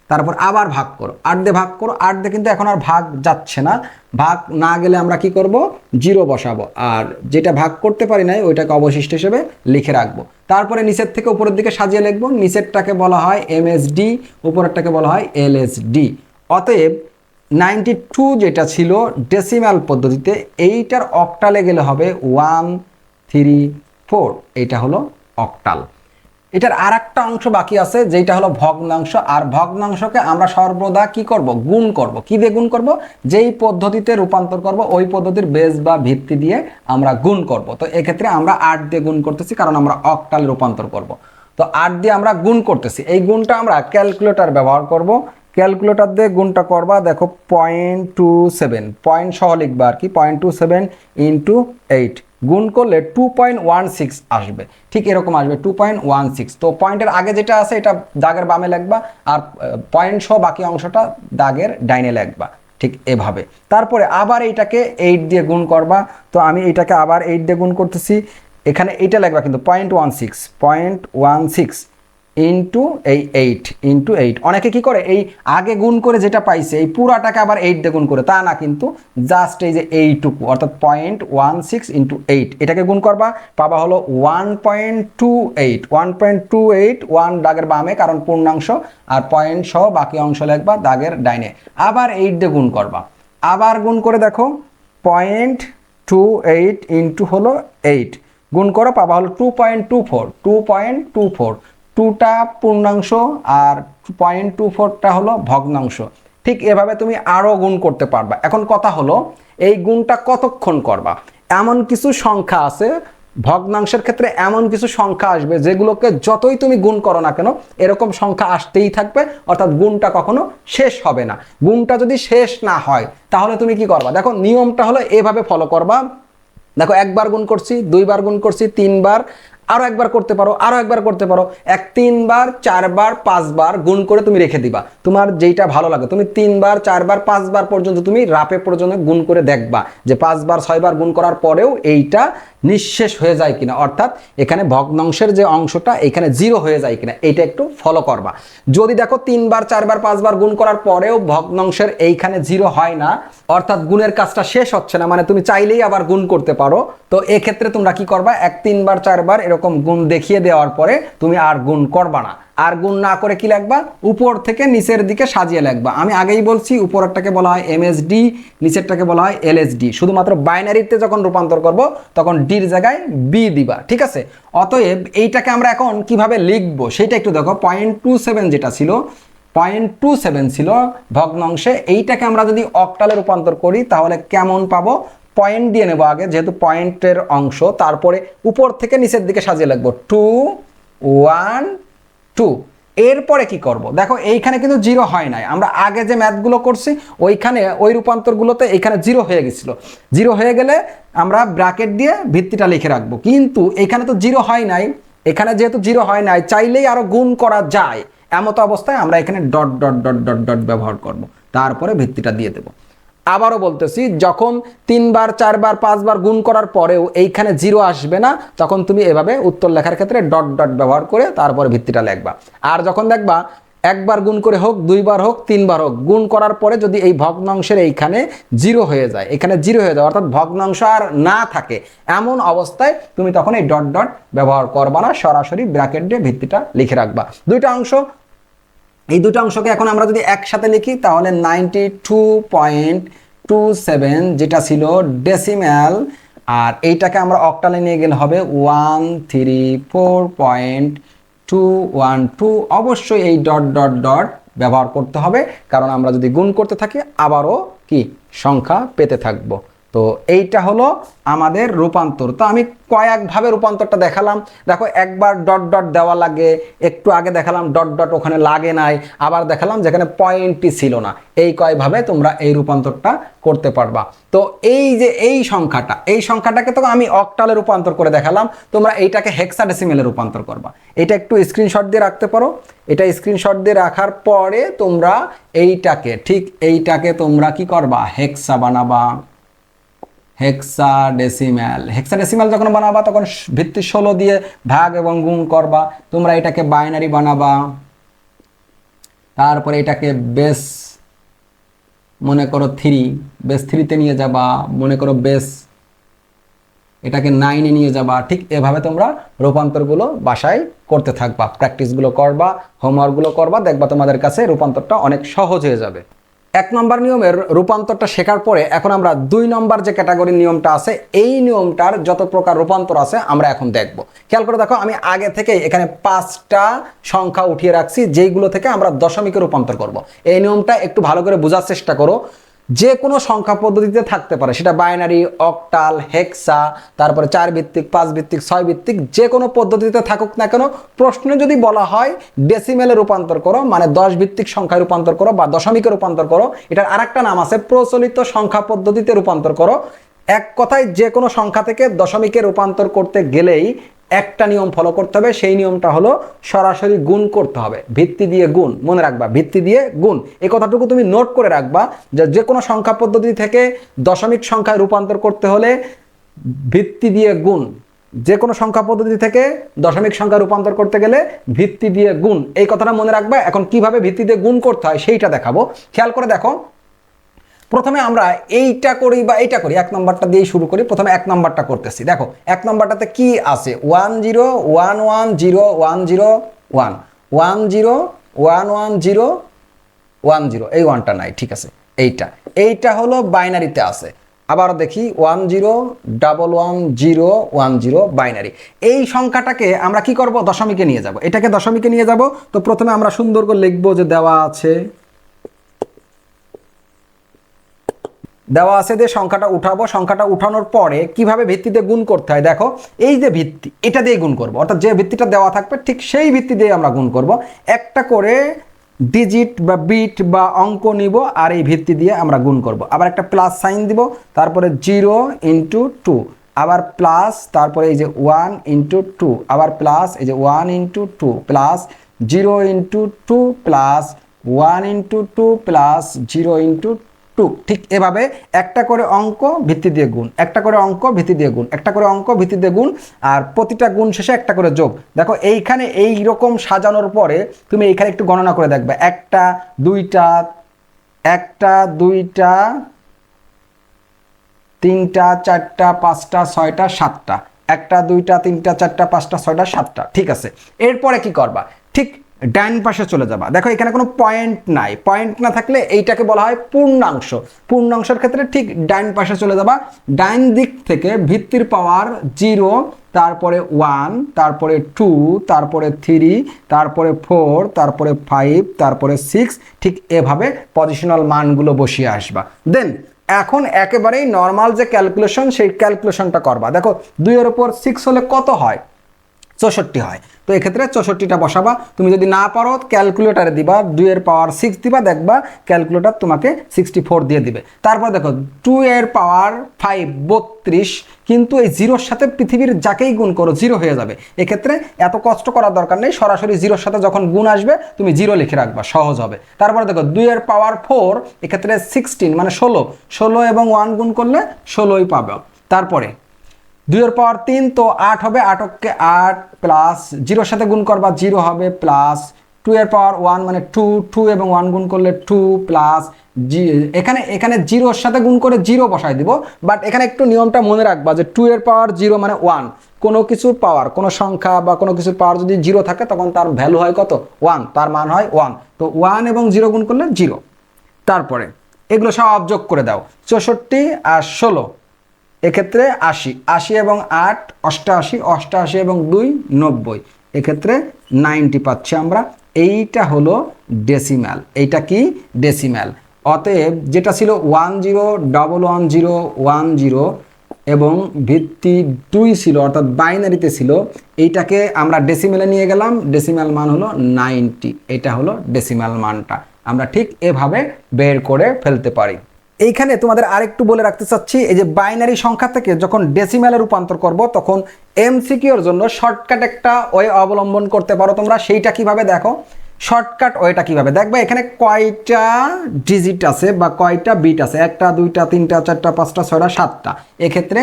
তারপর আবার ভাগ করো, 8 দিয়ে ভাগ করো, 8 দিয়ে কিন্তু এখন আর ভাগ যাচ্ছে না, ভাগ না গেলে আমরা কি করব? 0 বসাবো, আর যেটা ভাগ করতে পারি নাই ওইটাকে অবশিষ্ট হিসেবে লিখে রাখবো। তারপরে নিচের থেকে উপরের দিকে সাজিয়ে লিখবো। নিচেরটাকে বলা হয় MSD, উপরেরটাকে বলা হয় LSD। অতএব 92 যেটা ছিল ডেসিমাল পদ্ধতিতে, এইটার অক্টালে গেলে হবে 134। এইটা হলো অক্টাল। এটার আর একটা অংশ বাকি আছে যেটা হলো ভগ্নাংশ, আর ভগ্নাংশকে আমরা সর্বদা কি করব? গুণ করব। কি দিয়ে গুণ করব? যেই পদ্ধতিতে রূপান্তর করব ওই পদ্ধতির বেস বা ভিত্তি দিয়ে আমরা গুণ করব। তো এক্ষেত্রে আমরা 8 দিয়ে গুণ করতেছি, কারণ আমরা অক্টালে রূপান্তর করব। তো 8 দিয়ে আমরা গুণ করতেছি, এই গুণটা আমরা ক্যালকুলেটর ব্যবহার করব। ক্যালকুলেটর দিয়ে গুণটা করবা, দেখো 0.27 পয়েন্ট সহ লিখবা আর কি, 0.27 ইন্টু 8 গুণ করলে 2.16 আসবে, ঠিক এরকম আসবে 2.16। তো পয়েন্টের আগে যেটা আছে এটা দাগের বামে লিখবা, আর পয়েন্ট সহ বাকি অংশটা দাগের ডাইনে লিখবা, ঠিক এভাবে। তারপরে আবার এইটাকে 8 দিয়ে গুণ করবা, তো আমি এইটাকে আবার 8 দিয়ে গুণ করতেছি, এখানে এইটা লিখবা কিন্তু 0.16 ইন্টু এই 8 অনেকে কি করে এই আগে গুণ করে যেটা পাইছে এই পুরাটাকে আবার 8 দিয়ে গুণ করে, তা না, কিন্তু জাস্ট এই যে এইটুকু অর্থাৎ 0.16 ইন্টু 8 এটাকে গুণ করবা, পাবা হলো 1.28 1 দাগের বামে কারণ পূর্ণাংশ, আর পয়েন্ট সহ বাকি অংশ লিখবা দাগের ডাইনে, আবার 8 দিয়ে গুণ করবা, আবার গুণ করে দেখো 0.28 ইন্টু হলো 8 গুণ করো, পাবা হলো 2.24 2টা পূর্ণাংশ আর 0.24টা হলো ভগ্নাংশ। ঠিক এভাবে তুমি আরও গুণ করতে পারবা। এখন কথা হলো এই গুণটা কতক্ষণ করবা। এমন কিছু সংখ্যা আছে ভগ্নাংশের ক্ষেত্রে, এমন কিছু সংখ্যা আসবে যেগুলোকে যতই তুমি গুণ করো না কেন এরকম সংখ্যা আসতেই থাকবে, অর্থাৎ গুণটা কখনো শেষ হবে না। গুণটা যদি শেষ না হয় তাহলে তুমি কি করবা, দেখো নিয়মটা হলো এভাবে ফলো করবা। দেখো একবার গুণ করছি, দুইবার গুণ করছি, তিনবার, আরো একবার করতে পারো, আরো একবার করতে পারো, 3বার 4বার 5বার গুণ করে তুমি রেখে দিবা। তোমার যেইটা ভালো লাগে তুমি 3বার 4বার 5বার পর্যন্ত তুমি রাপে পর্যন্ত গুণ করে দেখবা যে 5বার 6বার গুণ করার পরেও এইটা নিঃশেষ হয়ে যায় কিনা, অর্থাৎ এখানে ভগ্নাংশের যে অংশটা এখানে 0 হয়ে যায় কিনা, এইটা একটু ফলো করবা। যদি দেখো 3বার 4বার 5বার গুণ করার পরেও ভগ্নাংশের এইখানে 0 হয় না, অর্থাৎ গুণের কাজটা শেষ হচ্ছে না, মানে তুমি চাইলেই আবার গুণ করতে পারো, তো এক্ষেত্রে তোমরা কি করবা, 3বার 4বার এরকম গুণ দেখিয়ে দেওয়ার পরে তুমি আর গুণ করবা না। আর গুণ না করে কি লিখবা, উপর থেকে নিচের দিকে সাজিয়ে লিখবা। আমি আগেই বলছি উপরেরটাকে বলা হয় এমএসডি, নিচেরটাকে বলা হয় এলএসডি। শুধুমাত্র বাইনারিতে যখন রূপান্তর করব তখন ডির জায়গায় বি দিবা, ঠিক আছে। অতএব এইটাকে আমরা এখন কিভাবে লিখবো সেটা একটু দেখো। 0.27 যেটা ছিল 0.27 ছিল ভগ্নাংশে, এইটাকে আমরা যদি অক্টালে রূপান্তর করি তাহলে কেমন পাবো, পয়েন্ট দিয়ে নেব আগে যেহেতু পয়েন্টের অংশ, তারপরে উপর থেকে নিচের দিকে সাজিয়ে লিখবো 2 1 2। এরপরে কি করব, দেখো এইখানে কিন্তু 0 হয় নাই, আমরা আগে যে ম্যাথগুলো করছি ওইখানে ওই রূপান্তরগুলোতে এইখানে 0 হয়ে গেছিল। 0 হয়ে গেলে আমরা ব্র্যাকেট দিয়ে ভিত্তিটা লিখে রাখবো, কিন্তু এখানে তো 0 হয় নাই, এখানে যেহেতু 0 হয় নাই চাইলেই আরো গুণ করা যায়, এমতো অবস্থায় আমরা এখানে dot dot dot dot dot ব্যবহার করব, তারপরে ভিত্তিটা দিয়ে দেব। আবারও বলতেছি, যখন 3বার 4বার 5বার গুণ করার পরেও এইখানে 0 আসবে না, তখন তুমি এভাবে উত্তর লেখার ক্ষেত্রে ডট ডট ব্যবহার করে তারপরে ভিত্তিটা লিখবা। আর যখন দেখবা একবার গুণ করে হোক, দুইবার হোক, তিনবার হোক, গুণ করার পরে যদি এই ভগ্নাংশের এইখানে 0 হয়ে যায়, এখানে 0 হয়ে যায় অর্থাৎ ভগ্নাংশ আর না থাকে, এমন অবস্থায় তুমি তখন এই ডট ডট ব্যবহার করবা না, সরাসরি ব্র্যাকেট দিয়ে ভিত্তিটা লিখে রাখবা। দুইটা অংশ, এই দুটো অংশকে এখন আমরা যদি একসাথে লিখি তাহলে 92.27 যেটা ছিল ডেসিম্যাল, আর এইটাকে আমরা অক্টালে নিয়ে গেলে হবে 134.212। অবশ্যই এই ডট ডট ডট ব্যবহার করতে হবে, কারণ আমরা যদি গুণ করতে থাকি আবারও কি সংখ্যা পেতে থাকবো। তো এইটা হলো আমাদের রূপান্তর। তো আমি কয়েকভাবে রূপান্তরটা দেখালাম। দেখো একবার ডট ডট দেওয়া লাগে, একটু আগে দেখালাম ডট ডট ওখানে লাগে নাই, আবার দেখালাম যেখানে পয়েন্টই ছিল না। এই কয়ভাবে তোমরা এই রূপান্তরটা করতে পারবা। তো এই যে এই সংখ্যাটাকে তো আমি অক্টালে রূপান্তর করে দেখালাম, তোমরা এইটাকে হেক্সাডেসিমেলে রূপান্তর করবা। এটা একটু স্ক্রিনশট দিয়ে রাখতে পারো। এটা স্ক্রিনশট দিয়ে রাখার পরে তোমরা এইটাকে তোমরা কি করবা, হেক্সা বানাবা। হেক্সাডেসিমাল যখন বানাবা তখন ভিত্তি 16 দিয়ে ভাগ এবং গুণ করবা। তোমরা এটাকে বাইনারি বানাবা, তারপরে এটাকে বেস মনে করো 3, বেস 3-তে নিয়ে যাবা, মনে করো বেস এটাকে 9-এ নিয়ে যাবা। ঠিক এভাবে তোমরা রূপান্তরগুলো বাসায় করতে থাকবা, প্র্যাকটিসগুলো করবা, হোমওয়ার্কগুলো করবা, দেখবা তোমাদের কাছে রূপান্তরটা অনেক সহজ হয়ে যাবে। 1 নম্বর নিয়মের রূপান্তরটা শেখার পরে এখন আমরা 2 নম্বর যে ক্যাটাগরির নিয়মটা আছে, এই নিয়মটার যত প্রকার রূপান্তর আছে আমরা এখন দেখব। খেয়াল করে দেখো, আমি আগে থেকে এখানে 5টা সংখ্যা উঠিয়ে রাখছি যেইগুলো থেকে আমরা দশমিকে রূপান্তর করব। এই নিয়মটা একটু ভালো করে বোঝার চেষ্টা করো। যে কোনো সংখ্যা পদ্ধতিতে থাকতে পারে, সেটা বাইনারি, অক্টাল, হেক্সা, তারপরে 4 ভিত্তিক, 5 ভিত্তিক, 6 ভিত্তিক, যে কোনো পদ্ধতিতে থাকুক না কেন, প্রশ্নে যদি বলা হয় ডেসিমেলে রূপান্তর করো, মানে 10 ভিত্তিক সংখ্যায় রূপান্তর করো বা দশমিকে রূপান্তর করো, এটার আরেকটা নাম আছে প্রচলিত সংখ্যা পদ্ধতিতে রূপান্তর করো। এক কথায় যে কোনো সংখ্যা থেকে দশমিকে রূপান্তর করতে গেলেই একটা নিয়ম ফলো করতে হবে, সেই নিয়মটা হলো সরাসরি গুণ করতে হবে, ভিত্তি দিয়ে গুণ। মনে রাখবা, ভিত্তি দিয়ে গুণ, এই কথাটুকু তুমি নোট করে রাখবা যে যে কোনো সংখ্যা পদ্ধতি থেকে দশমিক সংখ্যায় রূপান্তর করতে হলে ভিত্তি দিয়ে গুণ। যে কোনো সংখ্যা পদ্ধতি থেকে দশমিক সংখ্যা রূপান্তর করতে গেলে ভিত্তি দিয়ে গুণ, এই কথাটা মনে রাখবা। এখন কিভাবে ভিত্তি দিয়ে গুণ করতে হয় সেইটা দেখাবো, খেয়াল করে দেখো। প্রথমে আমরা এইটা করি বা এইটা করি, 1 নম্বরটা দিয়েই শুরু করি। প্রথমে 1 নম্বরটা করতেছি। দেখো 1 নম্বরটাতে কি আছে, 1 0 1 1 0 1 0 1 1 0 1 1 0 1 0, এই 1টা নাই, ঠিক আছে। এইটা হলো বাইনারিতে আছে। আবার দেখি 1 0 1 1 0 1 0 বাইনারি। এই সংখ্যাটাকে আমরা কি করব, দশমিকে নিয়ে যাব। এটাকে দশমিকে নিয়ে যাব। তো প্রথমে আমরা সুন্দর করে লিখবো যে দেওয়া আছে যে সংখ্যাটা উঠাবো। সংখ্যাটা উঠানোর পরে কিভাবে ভিত্তিতে গুণ করতে হয় দেখো, এই যে ভিত্তি, এটা দিয়ে গুণ করব, অর্থাৎ যে ভিত্তিটা দেওয়া থাকবে ঠিক সেই ভিত্তি দিয়ে আমরা গুণ করব। একটা করে ডিজিট বা বিট বা অঙ্ক নিব আর এই ভিত্তি দিয়ে আমরা গুণ করব। আবার একটা প্লাস সাইন দিব, তারপরে 0 × 2, আবার প্লাস, তারপরে এই যে 1 × 2, আবার প্লাস, এই যে 1 × 2 প্লাস 0 × 2 প্লাস 1 × 2 প্লাস 0 × 2। ঠিক এভাবে একটা করে অঙ্ক ভিত্তি দিয়ে গুণ, একটা করে অঙ্ক ভিত্তি দিয়ে গুণ, একটা করে অঙ্ক ভিত্তি দিয়ে গুণ, আর প্রতিটা গুণ শেষে একটা করে যোগ। দেখো এইখানে এই রকম সাজানোর পরে তুমি এইখানে একটু গণনা করে দেখবে, 1টা 2টা 1টা 2টা 3টা 4টা 5টা 6টা 7টা, 1টা 2টা 3টা 4টা 5টা 6টা 7টা, ঠিক আছে। এরপরে কি করবা, ঠিক ডান পাশে চলে যাবা। দেখো এখানে কোনো পয়েন্ট নাই, পয়েন্ট না থাকলে এইটাকে বলা হয় পূর্ণাংশ। পূর্ণাংশের ক্ষেত্রে ঠিক ডান পাশে চলে যাবা। ডান দিক থেকে ভিত্তির পাওয়ার 0, তারপরে 1, তারপরে 2, তারপরে 3, তারপরে 4, তারপরে 5, তারপরে 6, ঠিক এভাবে পজিশনাল মানগুলো বসিয়ে আসবা। দেন এখন একেবারেই নর্মাল যে ক্যালকুলেশন, সেই ক্যালকুলেশনটা করবা। দেখো 2 এর উপর 6 হলে কত হয়, 64 হয়। তো এক্ষেত্রে 64টা বসাবা। তুমি যদি না পারো ক্যালকুলেটারে দিবা, 2 এর পাওয়ার 6 দিবা, দেখবা ক্যালকুলেটর তোমাকে 64 দিয়ে দিবে। তারপর দেখো 2 এর পাওয়ার 5 32, কিন্তু এই জিরোর সাথে পৃথিবীর যাকেই গুণ করো 0 হয়ে যাবে। এক্ষেত্রে এত কষ্ট করার দরকার নেই, সরাসরি জিরোর সাথে যখন গুণ আসবে তুমি 0 লিখে রাখবা, সহজ হবে। তারপরে দেখো 2 এর পাওয়ার 4, এক্ষেত্রে 16 মানে 16 এবং 1 গুণ করলে 16ই পাবে। তারপরে 2 এর পাওয়ার 3, তো 8 হবে, 8কে 8 প্লাস 0-র সাথে গুণ করবা 0 হবে, প্লাস 2 এর পাওয়ার 1 মানে 2 এবং 1 গুণ করলে 2 প্লাস এখানে 0-র সাথে গুণ করে 0 বসাই দিব। বাট এখানে একটু নিয়মটা মনে রাখবা যে 2 এর পাওয়ার 0 মানে 1। কোনো কিছুর পাওয়ার, কোনো সংখ্যা বা কোনো কিছুর পাওয়ার যদি 0 থাকে তখন তার ভ্যালু হয় কত, 1, তার মান হয় 1। তো 1 এবং 0 গুণ করলে 0। তারপরে এগুলো সব যোগ করে দাও, 64 আর 16, এক্ষেত্রে 80 এবং 8 88, 88 এবং 2 90, এক্ষেত্রে 90 পাচ্ছি আমরা। এইটা হলো ডেসিম্যাল। এইটা কি, ডেসিম্যাল। অতএব যেটা ছিল 1 0 1 1 0 1 0 এবং ভিত্তি 2 ছিল, অর্থাৎ বাইনারিতে ছিল, এইটাকে আমরা ডেসিমেলে নিয়ে গেলাম, ডেসিম্যাল মান হলো 90। এটা হলো ডেসিম্যাল মানটা। আমরা ঠিক এভাবে বের করে ফেলতে পারি। এইখানে তোমাদের আরেকটু বলে রাখতে চাচ্ছি, এই যে বাইনারি সংখ্যা থেকে যখন ডেসিমেলে রূপান্তর করব তখন এমসিকিউর জন্য শর্টকাট একটা ওয়ে অবলম্বন করতে পারো তোমরা। সেইটা কিভাবে দেখো, শর্টকাট ওয়েটা কিভাবে দেখবে, এখানে কয়টা ডিজিট আছে বা কয়টা বিট আছে, 1টা 2টা 3টা 4টা 5টা 6টা 7টা। এক্ষেত্রে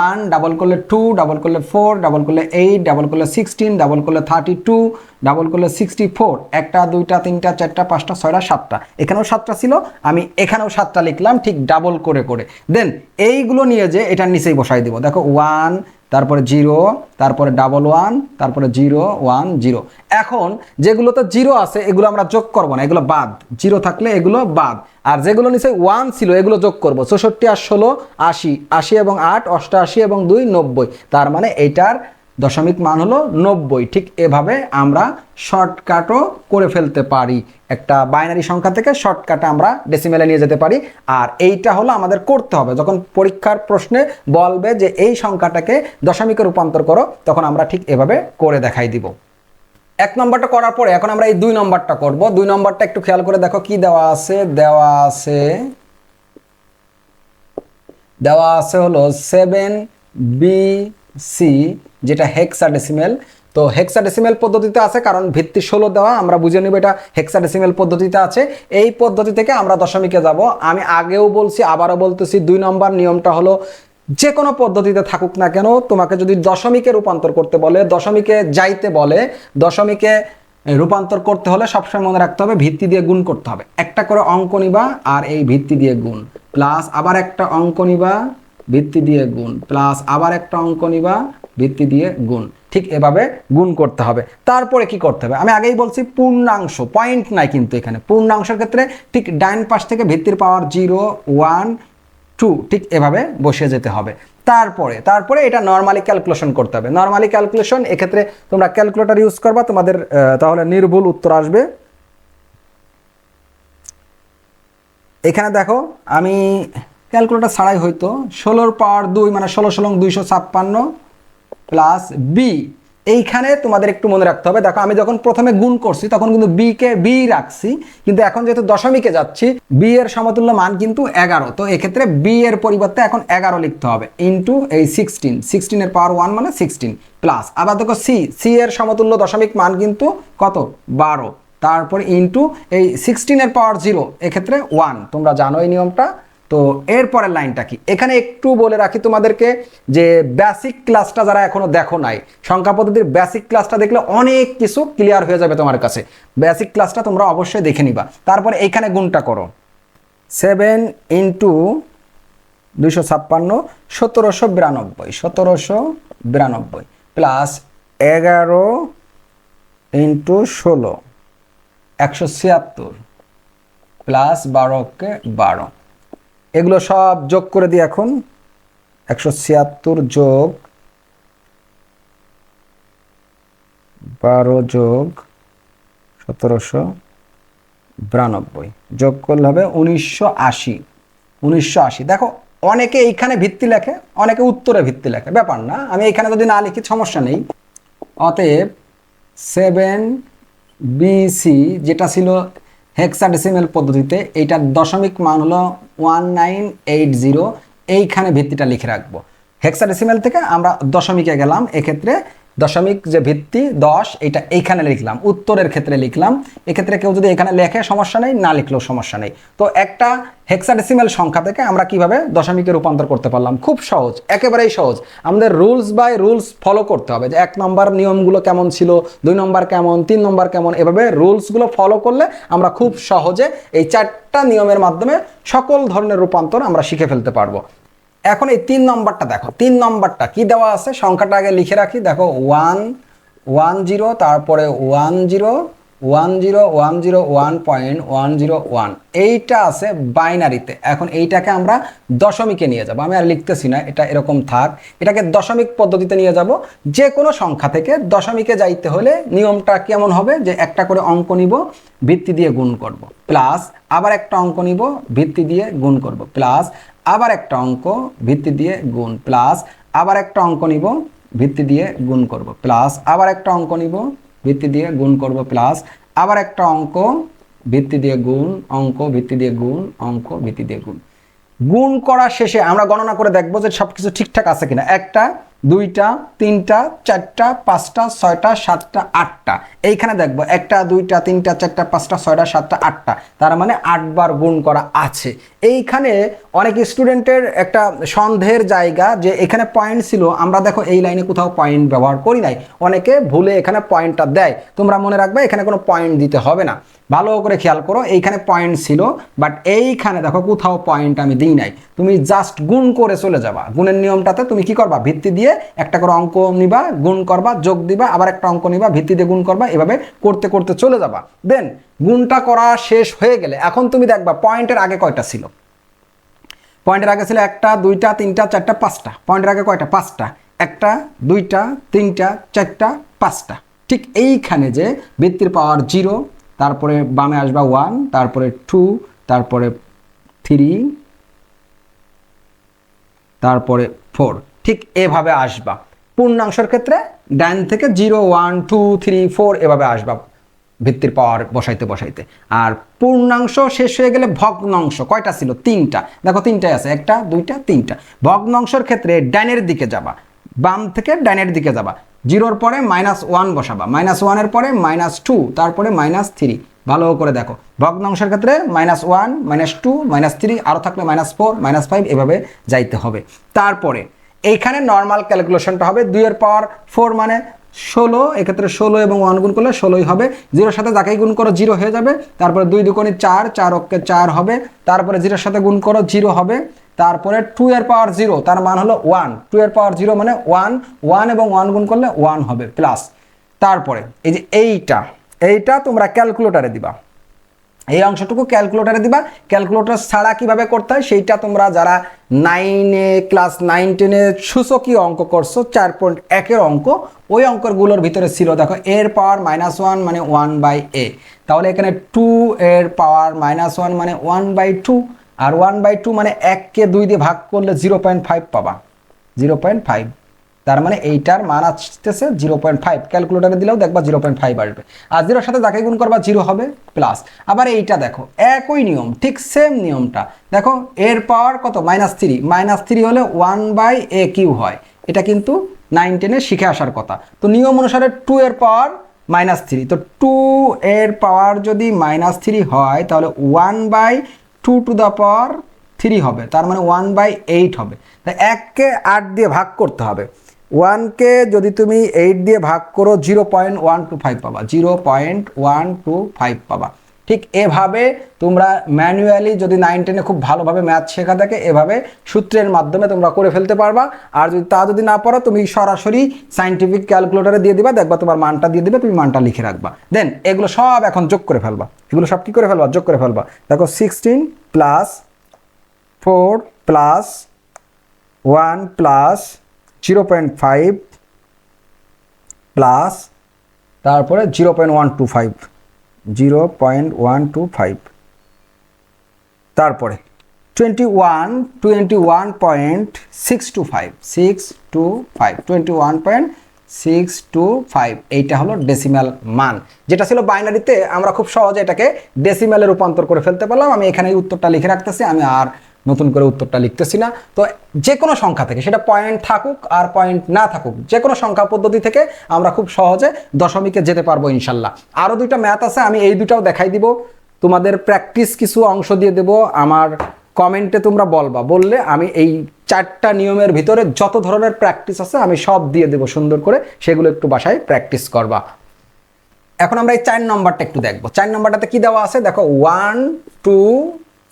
1 ডাবল করলে 2, ডাবল করলে 4, ডাবল করলে 8, ডাবল করলে 16, ডাবল করলে 32, ডাবল করলে 64, 1টা 2টা 3টা 4টা 5টা 6টা 7টা। এখানেও 7টা ছিল, আমি এখানেও 7টা লিখলাম ঠিক ডাবল করে করে। দেন এইগুলো নিয়ে যে এটার নিচেই বসাই দিব। দেখো 1, তারপরে 0, তারপরে 1 তারপরে 0 1 0। এখন যেগুলোতে 0 আছে এগুলো আমরা যোগ করব না, এগুলো বাদ। 0 থাকলে এগুলো বাদ, আর যেগুলো নিচে 1 ছিল এগুলো যোগ করব। 64 আর 16 80, 80 এবং 8 88 এবং 2 90। তার মানে এইটার দশমিক মান হলো 90। ঠিক এভাবে আমরা শর্টকাটও করে ফেলতে পারি, একটা বাইনারি সংখ্যা থেকে শর্টকাটে আমরা ডেসিমেলে নিয়ে যেতে পারি। আর এইটা হলো আমাদের করতে হবে যখন পরীক্ষার প্রশ্নে বলবে যে এই সংখ্যাটাকে দশমিকে রূপান্তর করো, তখন আমরা ঠিক এভাবে করে দেখাই দিব। 1 নম্বরটা করার পরে এখন আমরা এই 2 নম্বরটা করব। 2 নম্বরটা একটু খেয়াল করে দেখো কি দেওয়া আছে। দেওয়া আছে হলো 7BC, যেটা হেক্সাডেসিমেল। তো হেক্সাডেসিমেল পদ্ধতিতে আছে কারণ ভিত্তি 16 দেওয়া, আমরা বুঝে নিব এটা হেক্সাডেসিমেল পদ্ধতিতে আছে। এই পদ্ধতি থেকে আমরা দশমিকে যাব। আমি আগেও বলছি, আবারও বলতেছি, 2 নম্বর নিয়মটা হলো যে কোনো পদ্ধতিতে থাকুক না কেন, তোমাকে যদি দশমিকে রূপান্তর করতে বলে, দশমিকে যাইতে বলে, দশমিকে রূপান্তর করতে হলে সবসময় মনে রাখতে হবে ভিত্তি দিয়ে গুণ করতে হবে। একটা করে অঙ্ক নিবা আর এই ভিত্তি দিয়ে গুণ, প্লাস আবার একটা অঙ্ক নিবা, ভিত্তি দিয়ে গুণ, প্লাস আবার একটা অঙ্ক নিবা, ভিত্তি দিয়ে গুণ। ঠিক এভাবে গুণ করতে হবে। তারপরে কি করতে হবে আমি আগেই বলছি, পূর্ণাংশ, পয়েন্ট নাই কিন্তু এখানে। পূর্ণাংশের ক্ষেত্রে ঠিক ডাইন পাশ থেকে ভিত্তির পাওয়ার 0, 1, 2 ঠিক এভাবে বসে যেতে হবে। তারপরে এটা নরমালি ক্যালকুলেশন করতে হবে। নরমালি ক্যালকুলেশন এক্ষেত্রে তোমরা ক্যালকুলেটর ইউজ করবা, তোমাদের তাহলে নির্ভুল উত্তর আসবে। এখানে দেখো আমি ক্যালকুলেটর ছাড়াই হয়তো 16 পাওয়ার 2 মানে 16 16 256 প্লাস বি। এইখানে তোমাদের একটু মনে রাখতে হবে, দেখো আমি যখন প্রথমে গুণ করছি তখন কিন্তু বি রাখছি, কিন্তু এখন যেহেতু দশমিকে যাচ্ছি বি এর সমতুল্য মান কিন্তু 11। তো এক্ষেত্রে বি এর পরিবর্তে এখন 11 লিখতে হবে, ইন্টু এই 16 এর পাওয়ার 1 মানে 16 প্লাস আবার দেখো সি এর সমতুল্য দশমিক মান কিন্তু কত 12, তারপর ইন্টু এই 16 এর পাওয়ার 0 এক্ষেত্রে 1। তোমরা জানো এই নিয়মটা। তো এরপরের লাইনটা কি, এখানে একটু বলে রাখি তোমাদেরকে যে বেসিক ক্লাসটা যারা এখনো দেখো নাই, সংখ্যা পদ্ধতির বেসিক ক্লাসটা দেখলে অনেক কিছু ক্লিয়ার হয়ে যাবে তোমার কাছে। বেসিক ক্লাসটা তোমরা অবশ্যই দেখে নিবা। তারপরে এইখানে গুণটা করো, 7 ইন্টু 256 1792 প্লাস 11 ইন্টু 16 176 প্লাস 12 12। এগুলো সব যোগ করে দিই এখন। 176 যোগ 12 যোগ 1792 যোগ করলে হবে 1980। দেখো অনেকে এইখানে ভিত্তি লেখে, অনেকে উত্তরে ভিত্তি লেখে, ব্যাপার না, আমি এখানে যদি না লিখি সমস্যা নেই। অতএব 7BC যেটা ছিল হেক্সাডেসিমেল পদ্ধতিতে, এইটার দশমিক মান হলো 1980। এইখানে ভিত্তিটা লিখে রাখবো। হেক্সাডেসিমেল থেকে আমরা দশমিকে গেলাম, এক্ষেত্রে দশমিক যে ভিত্তি 10 এটা এইখানে লিখলাম, উত্তরের ক্ষেত্রে লিখলাম। এক্ষেত্রে কেউ যদি এখানে লেখে সমস্যা নেই, না লিখলেও সমস্যা নেই। তো একটা হেক্সাডেসিমেল সংখ্যা থেকে আমরা কিভাবে দশমিকে রূপান্তর করতে পারলাম, খুব সহজ, একেবারেই সহজ। আমাদের রুলস বাই রুলস ফলো করতে হবে, যে 1 নম্বর নিয়মগুলো কেমন ছিল, 2 নম্বর কেমন, 3 নম্বর কেমন, এভাবে রুলসগুলো ফলো করলে আমরা খুব সহজে এই 4টা নিয়মের মাধ্যমে সকল ধরনের রূপান্তর আমরা শিখে ফেলতে পারবো। এখন এই 3 নম্বরটা দেখো, 3 নম্বরটা কি দেওয়া আছে, সংখ্যাটা আগে লিখে রাখি। দেখো 110, তারপরে 10101.101 এইটা আছে বাইনারিতে। এখন এইটাকে আমরা দশমিকে নিয়ে যাব, আমি আর লিখতেছি না, এটা এরকম থাক। এটাকে দশমিক পদ্ধতিতে নিয়ে যাব। যে কোনো সংখ্যা থেকে দশমিকে যাইতে হলে নিয়মটা কেমন হবে, যে একটা করে অঙ্ক নিব, ভিত্তি দিয়ে গুণ করব, প্লাস আবার একটা অঙ্ক নিব, ভিত্তি দিয়ে গুণ করব, প্লাস আবার একটা অঙ্ক, ভিত্তি দিয়ে গুণ, প্লাস আবার একটা অঙ্ক নিব, ভিত্তি দিয়ে গুণ করব, প্লাস আবার একটা অঙ্ক নিব, ভিত্তি দিয়ে গুণ করব, প্লাস আবার একটা অঙ্ক, ভিত্তি দিয়ে গুণ, অঙ্ক, ভিত্তি দিয়ে গুণ, অঙ্ক, ভিত্তি দিয়ে গুণ। গুণ করা শেষে আমরা গণনা করে দেখব যে সবকিছু ঠিকঠাক আছে কিনা। 1টা 2টা 3টা 4টা 5টা 6টা 7টা 8টা, এইখানে দেখবো 1টা 2টা 3টা 4টা 5টা 6টা 7টা 8টা, তার মানে 8 বার গুণ করা আছে। এইখানে অনেক স্টুডেন্টের একটা সন্দেহের জায়গা, যে এখানে পয়েন্ট ছিল, আমরা দেখো এই লাইনে কোথাও পয়েন্ট ব্যবহার করি নাই, অনেকে ভুলে এখানে পয়েন্টটা দেয়। তোমরা মনে রাখবে এখানে কোনো পয়েন্ট দিতে হবে না, ভালো করে খেয়াল করো। এইখানে পয়েন্ট ছিল, বাট এইখানে দেখো কোথাও পয়েন্ট আমি দিই নাই। তুমি জাস্ট গুণ করে চলে যাবা। গুণের নিয়মটাতে তুমি কি করবা, ভিত্তি দিয়ে একটা করে অঙ্ক নিবা, গুণ করবা, যোগ দিবা, আবার একটা অঙ্ক নিবা, ভিত্তি দিয়ে গুণ করবা, এভাবে করতে করতে চলে যাবা। দেন গুণটা করা শেষ হয়ে গেলে এখন তুমি দেখবা পয়েন্টের আগে কয়টা ছিল। পয়েন্টের আগে ছিল 1টা 2টা 3টা 4টা 5টা, পয়েন্টের আগে কয়টা 5টা। একটা, দুইটা, তিনটা, চারটা, পাঁচটা। ঠিক এইখানে যে ভিত্তির পাওয়ার 0, তারপরে বামে আসবা 1, তারপরে 2, তারপরে 3, তারপরে 4, ঠিক এভাবে আসবা। পূর্ণাংশের ক্ষেত্রে ডান থেকে 0, 1, 2, 3, 4 এভাবে আসবা ভিত্তির পাওয়ার বসাইতে বসাইতে। আর পূর্ণাংশ শেষ হয়ে গেলে ভগ্নাংশ কয়টা ছিল? 3টা। দেখো 3টাই আছে, একটা, দুইটা, তিনটা। ভগ্নাংশের ক্ষেত্রে ডানের দিকে যাবা, বাম থেকে ডানের দিকে যাবা, 0-র পরে -1 বসাবা, -1-এর পরে -2, তারপরে -3। ভালো করে দেখো, ভগ্নাংশের ক্ষেত্রে -1, -2, -3, আরও থাকলে -4, -5 এভাবে যাইতে হবে। তারপরে এইখানে নর্মাল ক্যালকুলেশনটা হবে 2-এর পাওয়ার 4 মানে 16, এক্ষেত্রে 16 এবং 1 গুণ করলে 16ই হবে। 0-এর সাথে যাকেই গুণ করো 0 হয়ে যাবে। তারপরে 2 দুগুণে 4, 4 অক্ষে 4 হবে। তারপরে 0-এর সাথে গুণ করো 0 হবে। তারপরে 2-এর পাওয়ার 0 তার মান হলো 1, 2-এর পাওয়ার 0 মানে 1, 1 এবং 1 গুণ করলে 1 হবে প্লাস। তারপরে এই যে এইটা তোমরা ক্যালকুলেটরে দিবা, এই অংশটুকু ক্যালকুলেটরে দিবা। ক্যালকুলেটর ছাড়া কিভাবে করতে হয় সেইটা তোমরা যারা 9-এ ক্লাস 9-10-এ সূচকীয় অঙ্ক করছো 4.1-এর অঙ্ক, ওই অঙ্কগুলোর ভিতরে ছিল। দেখো এর পাওয়ার -1 মানে 1/a, তাহলে এখানে 2 এর পাওয়ার -1 মানে 1/2, আর 1/2 মানে 1কে 2 দিয়ে ভাগ করলে 0.5 পাবা, 0.5। তার মানে এইটার মান আসতেছে 0.5। ক্যালকুলেটরে দিলেও দেখবা 0.5 আসবে। আর 0-এর সাথে যাকে গুণ করবা 0 হবে প্লাস। আবার এইটা দেখো একই নিয়ম, ঠিক সেম নিয়মটা দেখো। এর পাওয়ার কত? -3, -3 হলে 1/a³ হয়। এটা কিন্তু 9-10-এ শিখে আসার কথা। তো নিয়ম অনুসারে 2 এর পাওয়ার -3, তো 2 এর পাওয়ার যদি -3 হয় তাহলে 1/2³ হবে, তার মানে 1/8 হবে। তাই 1কে 8 দিয়ে ভাগ করতে হবে। 1কে যদি তুমি 8 দিয়ে ভাগ করো 0.125 পাবা, 0.125 পাবা। ঠিক এভাবে তোমরা ম্যানুয়ালি যদি 9-10-এ খুব ভালোভাবে ম্যাথ শেখা থাকে, এভাবে সূত্রের মাধ্যমে তোমরা করে ফেলতে পারবা। আর যদি না পারো তুমি সরাসরি সাইন্টিফিক ক্যালকুলেটরে দিয়ে দিবা, দেখবা তোমার মানটা দিয়ে দিবে, তুমি মানটা লিখে রাখবা। দেন এগুলো সব এখন যোগ করে ফেলবা, এগুলো সব কি করে ফেলবা? যোগ করে ফেলবা। দেখো 16 প্লাস 4 প্লাস 1 প্লাস 0.5 প্লাস তারপরে 0.125, তারপরে 21.625, এইটা হলো ডেসিমাল মান। যেটা ছিল বাইনারিতে, আমরা খুব সহজে এটাকে ডেসিমালে রূপান্তর করে ফেলতে পারলাম। আমি এখানে উত্তরটা লিখে রাখতেছি, আমি আর নতুন করে উত্তরটা লিখতেছি না। তো যে কোনো সংখ্যা থেকে, সেটা পয়েন্ট থাকুক আর পয়েন্ট না থাকুক, যে কোনো সংখ্যা পদ্ধতি থেকে আমরা খুব সহজে দশমিকে যেতে পারবো ইনশাল্লাহ। আরও 2টা ম্যাথ আছে, আমি এই 2টাও দেখাই দিব। তোমাদের প্র্যাকটিস কিছু অংশ দিয়ে দেব, আমার কমেন্টে তোমরা বললে আমি এই 4টা নিয়মের ভিতরে যত ধরনের প্র্যাকটিস আছে আমি সব দিয়ে দেব সুন্দর করে, সেগুলো একটু বাসায় প্র্যাকটিস করবা। এখন আমরা এই 4 নম্বরটা একটু দেখবো। 4 নম্বরটাতে কি দেওয়া আছে দেখো, 1, 2,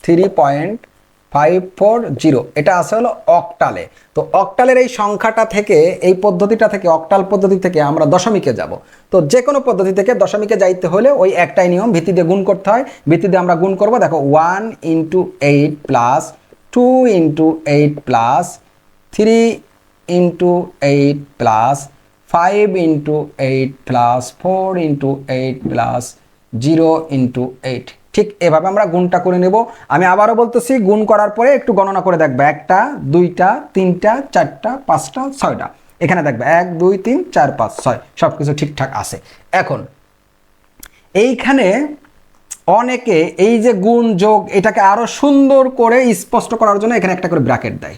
3.540, এটা আছে হলো অক্টালে। তো অক্টালের এই সংখ্যাটা থেকে, এই পদ্ধতিটা থেকে, অক্টাল পদ্ধতি থেকে আমরা দশমিকে যাব। তো যে কোনো পদ্ধতি থেকে দশমিকে যাইতে হলে ওই একটাই নিয়ম, ভিত্তি দিয়ে গুণ করতে হয়। ভিত্তি দিয়ে আমরা গুণ করবো। দেখো 1 × 8 plus 2 × 8 plus 3 × 8 plus 5 × 8 plus 4 × 8 plus 0 × 8। ঠিক এভাবে আমরা গুণটা করে নেব। আমি আবারও বলতেছি, গুণ করার পরে একটু গণনা করে দেখবে, 1টা 2টা 3টা 4টা 5টা 6টা। এখানে দেখবে 1 2 3 4 5 6 সব কিছু ঠিকঠাক আছে। এখন এইখানে অনেকে এই যে গুণ যোগ, এটাকে আরো সুন্দর করে স্পষ্ট করার জন্য এখানে একটা করে ব্র্যাকেট দেয়।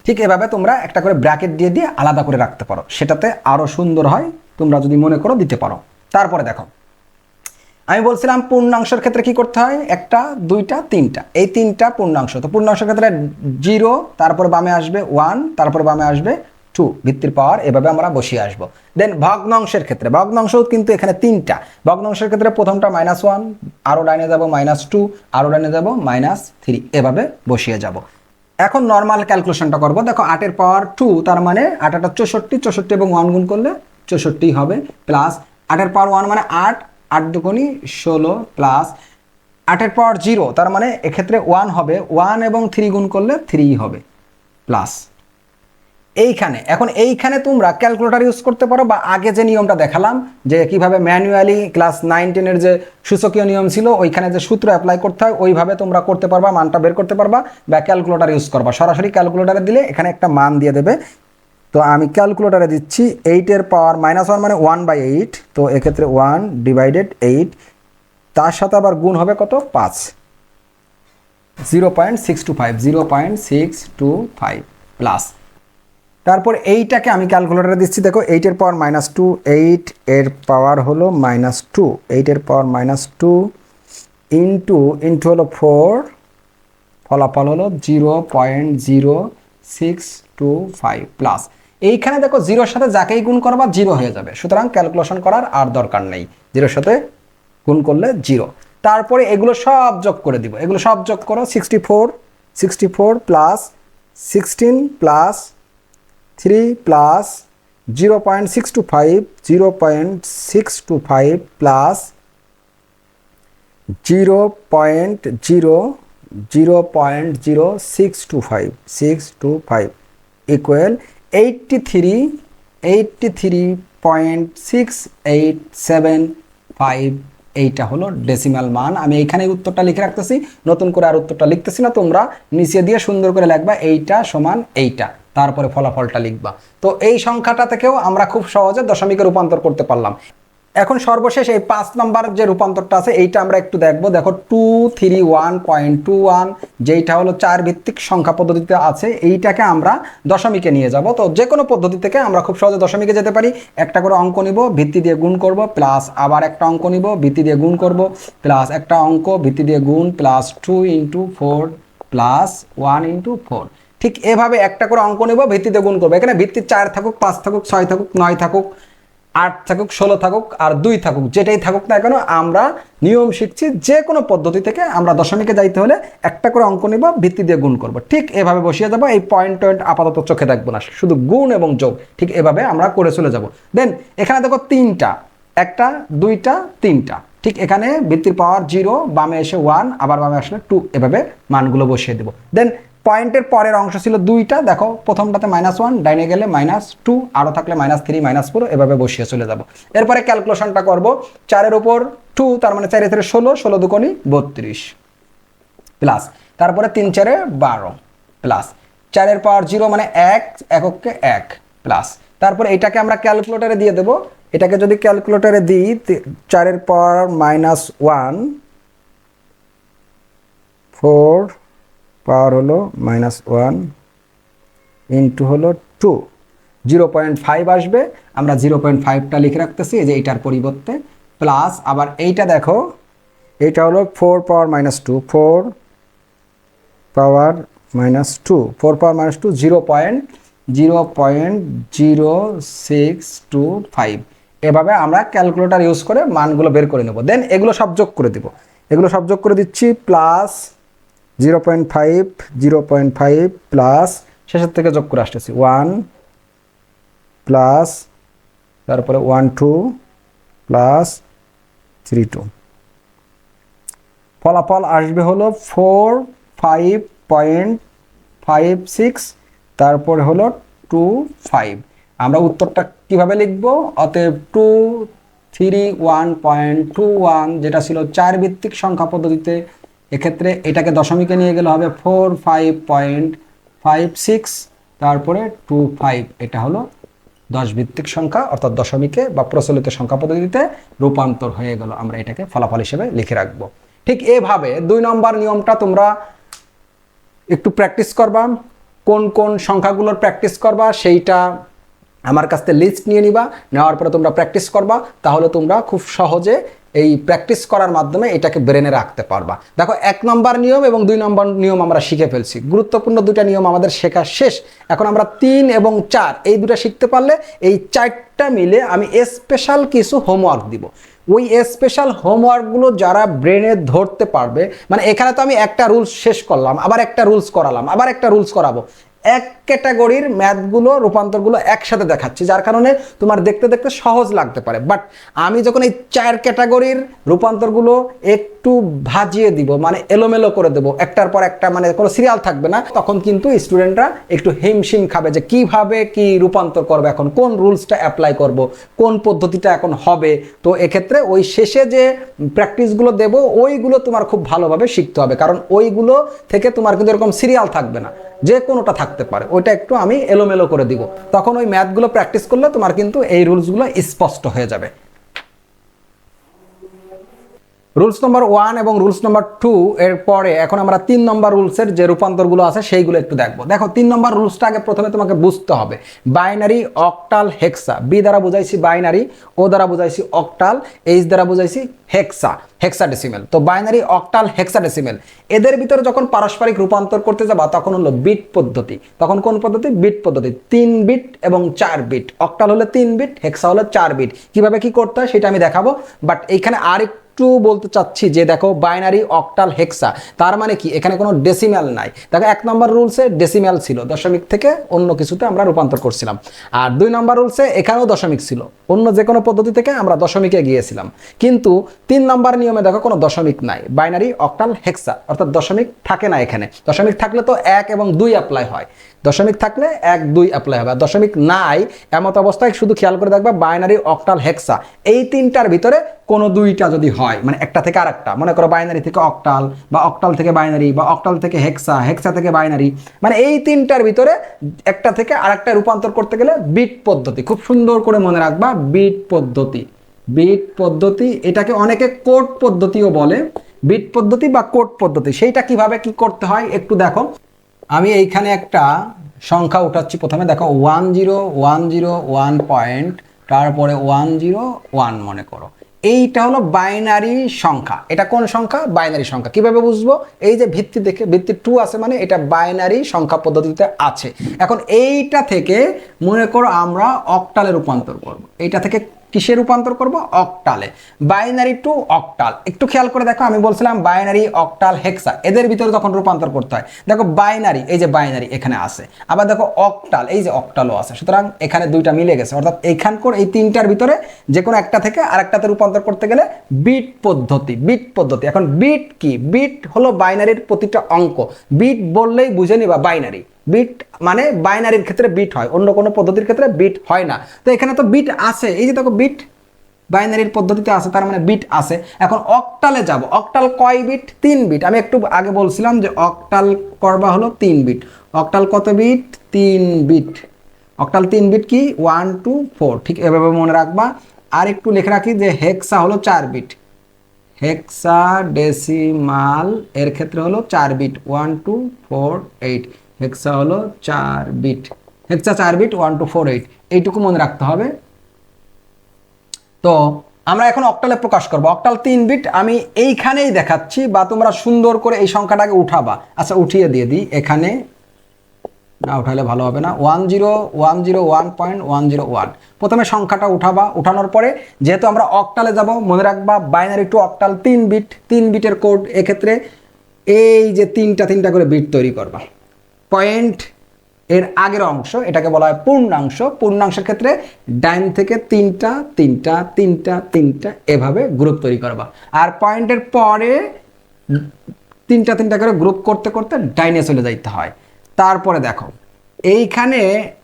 ঠিক এভাবে তোমরা একটা করে ব্র্যাকেট দিয়ে দিয়ে আলাদা করে রাখতে পারো, সেটাতে আরো সুন্দর হয়, তোমরা যদি মনে করো দিতে পারো। তারপরে দেখো, আমি বলছিলাম পূর্ণাংশের ক্ষেত্রে কি করতে হয়, 1টা 2টা 3টা, এই 3টা পূর্ণাংশ। তো পূর্ণাংশের ক্ষেত্রে 0, তারপরে বামে আসবে 1, তারপরে বামে আসবে 2, ভিত্তির পাওয়ার এভাবে আমরা বসিয়ে আসবো। দেন ভগ্নাংশের ক্ষেত্রে, ভগ্নাংশ কিন্তু এখানে 3টা। ভগ্নাংশের ক্ষেত্রে প্রথমটা -1, আরও ডাইনে যাব -2, আরও ডাইনে যাব -3, এভাবে বসিয়ে যাব। এখন নর্মাল ক্যালকুলেশনটা করব। দেখো 8-এর পাওয়ার 2, তার মানে 8 8 64, 64 এবং 1 গুণ করলে 64 হবে, প্লাস 8-এর পাওয়ার 1 মানে 8, 8 দুগুণী 16, প্লাস 8-এর পাওয়ার 0, তার মানে এক্ষেত্রে 1 হবে, 1 এবং 3 গুণ করলে 3 হবে, প্লাস এইখানে তোমরা ক্যালকুলেটর ইউজ করতে পারো, বা আগে যে নিয়মটা দেখালাম যে কিভাবে ম্যানুয়ালি ক্লাস 9-10 যে সূচকীয় নিয়ম ছিল ওইখানে যে সূত্র অ্যাপ্লাই করতে হয় ওইভাবে তোমরা করতে পারবা, মানটা বের করতে পারবা, বা ক্যালকুলেটর ইউজ করবা। সরাসরি ক্যালকুলেটরে দিলে এখানে একটা মান দিয়ে দেবে। তো আমি ক্যালকুলেটরে দিচ্ছি 8 পাওয়ার -1 মানে 1/8, তো এক্ষেত্রে 1/8, তার সাথে আবার গুণ হবে কত, 5, 0.625 প্লাস। তারপর এইটাকে আমি ক্যালকুলেটরে দিচ্ছি, দেখো 8 পাওয়ার -2, 8 এর পাওয়ার হলো -2, 8 পাওয়ার -2 ইন্টু হলো 4, ফলাফল হলো 0.0625 প্লাস। এইখানে দেখো জিরোর সাথে যাকেই গুণ করবা 0 হয়ে যাবে, সুতরাং ক্যালকুলেশন করার আর দরকার নেই, জিরোর সাথে গুণ করলে 0। তারপরে এগুলো সব যোগ করে দিব, এগুলো সব যোগ করো, 64 plus 16 plus 3 plus 0.625 plus 0.0625 equal 83.687 এইটা হলো ডেসিমাল মান। আমি এইখানে উত্তরটা লিখে রাখতেছি, নতুন করে আর উত্তরটা লিখতেছি না, তোমরা নিচে দিয়ে সুন্দর করে লিখবা এইটা সমান এইটা, তারপরে ফলাফলটা লিখবা। তো এই সংখ্যাটা থেকেও আমরা খুব সহজে দশমিকে রূপান্তর করতে পারলাম। এখন সর্বশেষ এই 5 নাম্বার যে রূপান্তরটা আছে এইটা আমরা একটু দেখবো। দেখো 231.21 যেইটা হলো 4 ভিত্তিক সংখ্যা পদ্ধতিতে আছে, এইটাকে আমরা দশমিকে নিয়ে যাব। তো যে কোনো পদ্ধতি থেকে আমরা খুব সহজে দশমিকে যেতে পারি। একটা করে অঙ্ক নিব, ভিত্তি দিয়ে গুণ করব, প্লাস আবার একটা অঙ্ক নিব, ভিত্তি দিয়ে গুণ করব, প্লাস একটা অঙ্ক ভিত্তি দিয়ে গুণ, প্লাস 2 × 4 প্লাস 1 × 4। ঠিক এভাবে একটা করে অঙ্ক নেব, ভিত্তিতে গুণ করবো। এখানে ভিত্তি 4 থাকুক, 5 থাকুক, 6 থাকুক, 9 থাকুক, 8 থাকুক, 16 থাকুক, আর 2 থাকুক, যেটাই থাকুক না কেন আমরা নিয়ম শিখছি। যে কোনো পদ্ধতি থেকে আমরা দশমিকে যাইতে হলে একটা করে অঙ্ক নিব, ভিত্তি দিয়ে গুণ করব। ঠিক এভাবে বসিয়ে যাবো। এই পয়েন্ট আপাতত চোখে দেখবো না, শুধু গুণ এবং যোগ ঠিক এভাবে আমরা করে চলে যাব। দেন এখানে দেখো 3টা, 1টা 2টা 3টা, ঠিক এখানে ভিত্তির পাওয়ার 0, বামে এসে 1, আবার বামে আসলে 2, এভাবে মানগুলো বসিয়ে দেবো। দেন পয়েন্টের পরের অংশ ছিল 2টা, দেখো প্রথমটাতে -1, ডাইনে গেলে -2, আরও থাকলে -3 -4, এভাবে বসিয়ে চলে যাব। এরপরে ক্যালকুলেশনটা করব। 4 উপর 2, তার মানে 4 3 16, 16 দুগুণী 32 প্লাস, তারপরে 3 4 12 প্লাস, 4 পাওয়ার 0 মানে 1, এককে 1 প্লাস। তারপরে এটাকে আমরা ক্যালকুলেটরে দিয়ে দেব। এটাকে যদি ক্যালকুলেটরে দিই 4 পাওয়ার -1, 4 পাওয়ার হলো -1 ইন্টু হলো 2, 0.5 আসবে। আমরা 0.5টা লিখে রাখতেছি এই যে এইটার পরিবর্তে, প্লাস আবার এইটা দেখো, এইটা হলো 4 পাওয়ার -2, 4 পাওয়ার -2, 4 পাওয়ার -2, 0.0625। এভাবে আমরা ক্যালকুলেটর ইউজ করে মানগুলো বের করে নেব। দেন এগুলো সব যোগ করে দিব, এগুলো সব যোগ করে দিচ্ছি, প্লাস 0.5 প্লাস শেষের থেকে যোগ করে আসতেছি 1 প্লাস, তারপরে 1 2 প্লাস 3 2, ফলাফল আসবে হলো 45.56, তারপরে হলো 25। আমরা উত্তরটা কিভাবে লিখবো? অতএব 231.21 যেটা ছিল 4 ভিত্তিক সংখ্যা পদ্ধতিতে, এক্ষেত্রে এটাকে দশমিকে নিয়ে গেলে হবে 45.56, তারপরে 25। এটা হলো 10 ভিত্তিক সংখ্যা, অর্থাৎ দশমিকে বা প্রচলিত সংখ্যা পদ্ধতিতে রূপান্তর হয়ে গেল। আমরা এটাকে ফলাফল হিসেবে লিখে রাখবো। ঠিক এভাবে 2 নম্বর নিয়মটা তোমরা একটু প্র্যাকটিস করবা। কোন কোন সংখ্যাগুলোর প্র্যাকটিস করবা সেইটা আমার কাছ থেকে লিস্ট নিয়ে নিবা, নেওয়ার পরে তোমরা প্র্যাকটিস করবা। তাহলে তোমরা খুব সহজে এই প্র্যাকটিস করার মাধ্যমে এটাকে ব্রেনে রাখতে পারবা। দেখো 1 নম্বর নিয়ম এবং 2 নম্বর নিয়ম আমরা শিখে ফেলছি। গুরুত্বপূর্ণ 2টা নিয়ম আমাদের শেখা শেষ। এখন আমরা 3 এবং 4 এই 2টা শিখতে পারলে এই 4টা মিলে আমি স্পেশাল কিছু হোমওয়ার্ক দিব। ওই স্পেশাল হোমওয়ার্কগুলো যারা ব্রেনে ধরতে পারবে, মানে এখানে তো আমি একটা রুলস শেষ করলাম, আবার একটা রুলস করালাম, আবার একটা রুলস করাবো, এক ক্যাটাগরির ম্যাথগুলো রূপান্তরগুলো একসাথে দেখাচ্ছি, যার কারণে তোমার দেখতে দেখতে সহজ লাগতে পারে। বাট আমি যখন এই 4 ক্যাটাগরির রূপান্তরগুলো একটু ভাজিয়ে দিব, মানে এলোমেলো করে দেবো, একটার পর একটা, মানে কোনো সিরিয়াল থাকবে না, তখন কিন্তু স্টুডেন্টরা একটু হিমশিম খাবে যে কিভাবে কি রূপান্তর করবে, এখন কোন রুলসটা অ্যাপ্লাই করব, কোন পদ্ধতিটা এখন হবে। তো এক্ষেত্রে ওই শেষে যে প্র্যাকটিসগুলো দেব ওইগুলো তোমার খুব ভালোভাবে শিখতে হবে, কারণ ওইগুলো থেকে তোমার কিন্তু এরকম সিরিয়াল থাকবে না, যে কোনোটা থাকতে পারে, ওইটা একটু আমি এলোমেলো করে দিব। তখন ওই ম্যাথগুলো প্র্যাকটিস করলে তোমার কিন্তু এই রুলসগুলো স্পষ্ট হয়ে যাবে। রুলস নম্বর 1 এবং রুলস নম্বর 2 এর পরে এখন আমরা 3 নম্বর রুলসের যে রূপান্তরগুলো আছে সেইগুলো একটু দেখবো। দেখো 3 নম্বর রুলসটা আগে প্রথমে তোমাকে বুঝতে হবে। বাইনারি, অক্টাল, হেক্সা। বি দ্বারা বুঝাইছি বাইনারি, ও দ্বারা বুঝাইছি অক্টাল, এইচ দ্বারা বুঝাইছি হেক্সা, হেক্সাডেসিমেল। তো বাইনারি, অক্টাল, হেক্সাডেসিমেল এদের ভিতরে যখন পারস্পরিক রূপান্তর করতে যাবা তখন হলো বিট পদ্ধতি। তখন কোন পদ্ধতি? বিট পদ্ধতি। 3 বিট এবং 4 বিট। অক্টাল হলে 3 বিট, হেক্সা হলে 4 বিট। কিভাবে কি করতে হয় সেটা আমি দেখাবো। বাট এইখানে একটু বলতে চাচ্ছি যে দেখো বাইনারি, অক্টাল, হেক্সা, তার মানে কি এখানে কোনো ডেসিম্যাল নাই। দেখো 1 নম্বর রুলসে ডেসিম্যাল ছিল, দশমিক থেকে অন্য কিছুতে আমরা রূপান্তর করছিলাম। আর 2 নম্বর রুলসে এখানেও দশমিক ছিল, অন্য যে কোনো পদ্ধতি থেকে আমরা দশমিকে গিয়েছিলাম। কিন্তু 3 নম্বর নিয়মে দেখো কোনো দশমিক নাই। বাইনারি, অক্টাল, হেক্সা, অর্থাৎ দশমিক থাকে না এখানে। দশমিক থাকলে তো 1 এবং 2 অ্যাপ্লাই হয়, দশমিক থাকলে 1, 2 অ্যাপ্লাই হবে। আর দশমিক নাই এমত অবস্থায় শুধু খেয়াল করে দেখবা বাইনারি, অক্টাল, হেক্সা এই 3টার ভিতরে কোনো 2টা যদি হয়, মানে একটা থেকে আরেকটা, মনে করো বাইনারি থেকে অক্টাল, বা অক্টাল থেকে বাইনারি, বা অক্টাল থেকে হেক্সা, হেক্সা থেকে বাইনারি, মানে এই 3টার ভিতরে একটা থেকে আরেকটা রূপান্তর করতে গেলে বিট পদ্ধতি, খুব সুন্দর করে মনে রাখবা, বিট পদ্ধতি। বিট পদ্ধতি, এটাকে অনেকে কোড পদ্ধতিও বলে। বিট পদ্ধতি বা কোড পদ্ধতি, সেইটা কিভাবে কি করতে হয় একটু দেখো। আমি এইখানে একটা সংখ্যা উঠাচ্ছি, প্রথমে দেখো 10101 পয়েন্ট, তারপরে 101 মনে করো। এইটা হলো বাইনারি সংখ্যা। এটা কোন সংখ্যা? বাইনারি সংখ্যা। কিভাবে বুঝবো? এই যে ভিত্তি দেখে, ভিত্তি 2 আছে, মানে এটা বাইনারি সংখ্যা পদ্ধতিতে আছে। এখন এইটা থেকে মনে করো আমরা অক্টালে রূপান্তর করব। এইটা থেকে কিসে রূপান্তর করব? অক্টালে। Binary to octal. একটু খেয়াল করে দেখো, আমি বলছিলাম বাইনারি, অক্টাল, হেক্সা এদের ভিতরে তখন রূপান্তর করতে হয়। দেখো বাইনারি, এই যে বাইনারি এখানে আছে, আবার দেখো অক্টাল, এই যে অক্টালও আছে। সুতরাং এখানে 2টা মিলে গেছে, অর্থাৎ এইখানকার এই 3টার ভিতরে যে কোনো একটা থেকে আরেকটাতে রূপান্তর করতে গেলে বিট পদ্ধতি। বিট পদ্ধতি। এখন বিট কি? বিট হলো বাইনারির প্রতিটা অঙ্ক। বিট বললেই বুঝে নিবা বাইনারি। বিট মানে বাইনারির ক্ষেত্রে বিট হয়, অন্য কোনো পদ্ধতির ক্ষেত্রে বিট হয় না। তো এখানে তো বিট আছে, এই যে দেখো বিট বাইনারির পদ্ধতিতে আছে, তার মানে বিট আছে। এখন অক্টালে যাব। অক্টাল কয় বিট? 3 বিট। আমি একটু আগে বলছিলাম যে অক্টাল করবা হলো 3 বিট। অক্টাল কত বিট? 3 বিট। অক্টাল 3 বিট কি? 1 2 4, ঠিক এভাবে মনে রাখবা। আর একটু লিখে রাখি যে হেক্সা হলো 4 বিট। হেক্সাডেসিমাল এর ক্ষেত্রে হলো 4 বিট, 1 2 4 8। হেক্সা হলো 4 বিট, হেক্সা 4 বিট, 1 2 4 8, এইটুকু মনে রাখতে হবে। তো আমরা এখন অক্টালে প্রকাশ করব। অক্টাল 3 বিট আমি এইখানেই দেখাচ্ছি, বা তোমরা সুন্দর করে এই সংখ্যাটাকে উঠাবা। আচ্ছা উঠিয়ে দিয়ে দিই, এখানে না উঠালে ভালো হবে না। 10101.101 প্রথমে সংখ্যাটা উঠাবা। উঠানোর পরে যেহেতু আমরা অক্টালে যাব, মনে রাখবা বাইনারি টু অক্টাল 3 বিট, 3 বিটের কোড। এক্ষেত্রে এই যে 3টা করে বিট তৈরি করবা। পয়েন্ট এর আগের অংশ, এটাকে বলা হয় পূর্ণাংশ। পূর্ণাংশের ক্ষেত্রে ডাইন থেকে 3টা এভাবে গ্রুপ তৈরি করবা। আর পয়েন্টের পরে 3টা করে গ্রুপ করতে করতে ডাইনে চলে যাইতে হয়। তারপরে দেখো এইখানে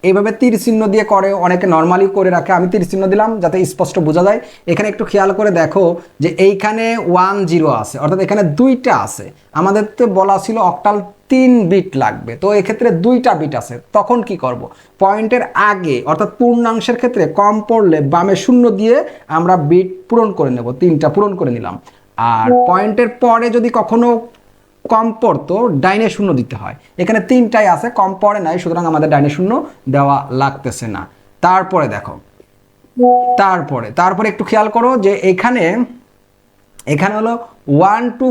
এইভাবে তীর চিহ্ন দিয়ে করে, অনেকে নর্মালি করে রাখে, আমি তীর চিহ্ন দিলাম যাতে স্পষ্ট বোঝা যায়। এখানে একটু খেয়াল করে দেখো যে এইখানে 10 আছে, অর্থাৎ এখানে 2টা আছে। আমাদের তো বলা ছিল অক্টাল 3 বিট লাগবে, তো এক্ষেত্রে 2টা বিট আছে। তখন কি করব? পয়েন্টের আগে অর্থাৎ পূর্ণাংশের ক্ষেত্রে কম পড়লে বামে 0 দিয়ে আমরা বিট পূরণ করে নেব, 3টা পূরণ করে নিলাম। আর পয়েন্টের পরে যদি কখনো কম পড়তো ডাইনে 0 দিতে হয়। এখানে 3টাই আছে, কম পড়ে নাই, সুতরাং আমাদের ডাইনে 0 দেওয়া লাগতেছে না। তারপরে দেখো, তারপরে একটু খেয়াল করো যে এখানে হলো 1 2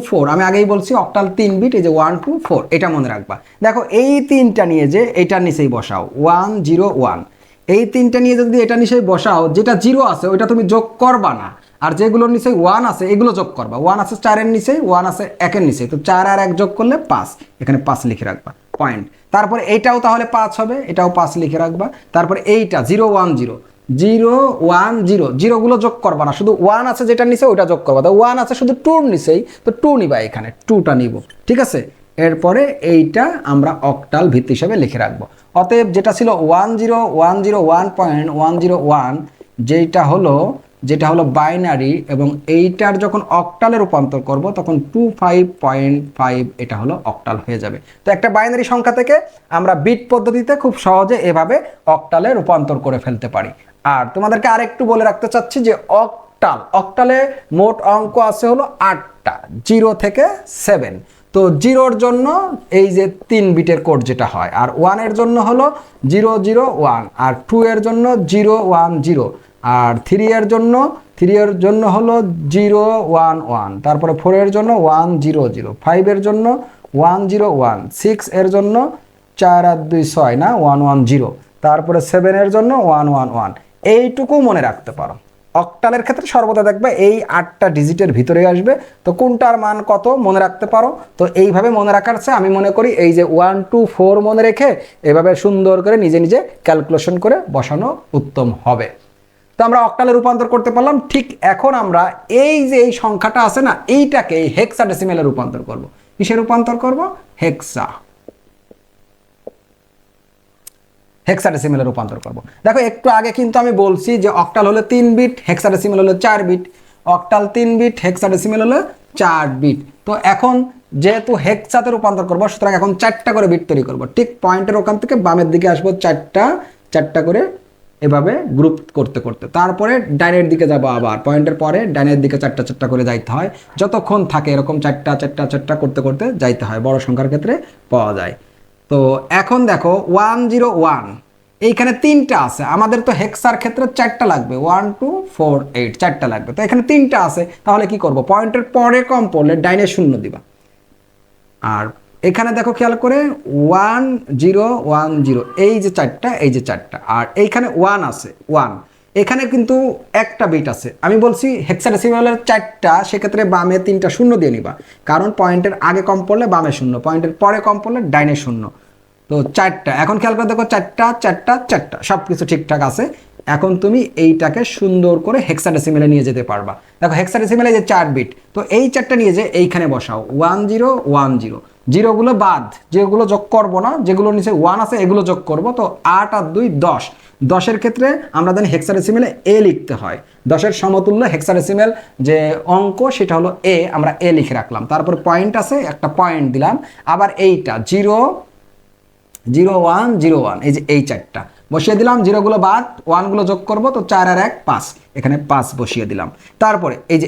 4 আমি আগেই বলছি অক্টাল 3 বিট, এই যে 1 2 4 এটা মনে রাখবা। দেখো এই 3টা নিয়ে যে এটার নিচেই বসাও 1 0 1, এই 3টা নিয়ে যদি এটা নিচেই বসাও, যেটা 0 আছে ওইটা তুমি যোগ করবা না, আর যেগুলোর নিচে 1 আছে এগুলো যোগ করবা। 1 আছে 4 এর নিচে, 1 আছে 1 এর নিচে, তো 4 আর 1 যোগ করলে 5, এখানে 5 লিখে রাখবা। পয়েন্ট। তারপরে এইটাও তাহলে 5 হবে, এটাও 5 লিখে রাখবা। তারপরে এইটা 0 1 0 0 1 0, জিরোগুলো যোগ করবা না, শুধু 1 আছে যেটা নিচে ওইটা যোগ করবা। তো 1 আছে শুধু 2 নিচেই, তো 2 নিবা, এখানে 2টা নিব, ঠিক আছে। এরপরে এইটা আমরা অক্টাল ভিত্তি হিসেবে লিখে রাখবো। অতএব যেটা ছিল 10101.101, যেটা হলো বাইনারি, এবং এইটার যখন অক্টালে রূপান্তর করব তখন 25.5 এটা হলো অক্টাল হয়ে যাবে। তো একটা বাইনারি সংখ্যা থেকে আমরা বিট পদ্ধতিতে খুব সহজে এভাবে অক্টালে রূপান্তর করে ফেলতে পারি। আর তোমাদেরকে আরেকটু বলে রাখতে চাচ্ছি যে অক্টালে মোট অঙ্ক আছে হলো 8টা, 0 থেকে 7। তো 0-র জন্য এই যে 3 বিটের কোড যেটা হয়, আর 1-এর জন্য হলো 0 0 1, আর 2 এর জন্য 0 1 0, আর 3-এর জন্য হলো 0 1 1, তারপরে 4-এর জন্য 1 0 0, 5-এর জন্য 1 0 1, 6 এর জন্য 4 আর 2 6 না 1 1 0, তারপরে 7-এর জন্য 1 1 1। এইটুকু মনে রাখতে পারো। অক্টালের ক্ষেত্রে সর্বদা দেখবে এই 8টা ডিজিটের ভিতরে আসবে, তো কোনটার মান কত মনে রাখতে পারো। তো এইভাবে মনে রাখার চেয়ে আমি মনে করি এই যে 1 2 4 মনে রেখে এভাবে সুন্দর করে নিজে নিজে ক্যালকুলেশন করে বসানো উত্তম হবে। তো আমরা অক্টালে রূপান্তর করতে পারলাম। ঠিক এখন আমরা এই যে এই সংখ্যাটা আছে না, এইটাকে এই হেক্সাডেসিমেলে রূপান্তর করব। কিসে রূপান্তর করব? হেক্সাডেসিমেলে রূপান্তর করব। দেখো একটু আগে কিন্তু আমি বলছি যে অক্টাল হলো 3 বিট, হেক্সাডেসিমেল হলো 4 বিট। অক্টাল 3 বিট, হেক্সাডেসিমেল হলো 4 বিট। তো এখন যেহেতু হেক্সাতে রূপান্তর করব, সুতরাং এখন 4টা করে বিট তৈরি করব। ঠিক পয়েন্টের ওখান থেকে বামের দিকে আসবো, 4টা করে এভাবে গ্রুপ করতে করতে, তারপরে ডাইনের দিকে যাব, আবার পয়েন্টের পরে ডাইনের দিকে 4টা করে যাইতে হয়। যতক্ষণ থাকে এরকম 4টা করতে করতে যাইতে হয়, বড় সংখ্যার ক্ষেত্রে পাওয়া যায়। তো এখন দেখো 101, এইখানে 3টা আছে, আমাদের তো হেক্সার ক্ষেত্রে 4টা লাগবে, 1 2 4 8, 4টা লাগবে। তো এখানে 3টা আছে, তাহলে কি করব? পয়েন্টের পরে কম পড়লে ডাইনে 0 দিবা। আর এখানে দেখো খেয়াল করে 1 0 1 0, এই যে 4টা, আর এইখানে 1 আছে 1, এখানে কিন্তু একটা বিট আছে। আমি বলছি হেক্সাডেসিমেলের 4টা, সেক্ষেত্রে বামে 3টা 0 দিয়ে নিবা, কারণ পয়েন্টের আগে কম পড়লে বামে 0, পয়েন্টের পরে কম পড়লে ডাইনে 0। তো 4টা, এখন খেয়াল করে দেখো 4টা সব কিছু ঠিকঠাক আছে। এখন তুমি এইটাকে সুন্দর করে হেক্সাডেসিমেলে নিয়ে যেতে পারবা। দেখো হেক্সাডেসিমেলে যে 4 বিট, তো এই 4টা নিয়ে যে এইখানে বসাও, 1 0 1 0, জিরোগুলো বাদ, যেগুলো যোগ করবো না, যেগুলো নিচে 1 আছে এগুলো যোগ করব। তো 8 আর 2 10, 10-এর ক্ষেত্রে আমরা জানি হেক্সাডেসিমেলে এ লিখতে হয়। 10-এর সমতুল্য হেক্সাডেসিমেল যে অঙ্ক সেটা হলো এ, আমরা এ লিখে রাখলাম। তারপর পয়েন্ট আছে, একটা পয়েন্ট দিলাম। আবার এইটা 0 0 1 0 1, এই যে এই 4টা বসিয়ে দিলাম, জিরোগুলো বাদ, 1গুলো যোগ করব। তো 4 আর 1 5, এখানে 5 বসিয়ে দিলাম। তারপরে এই যে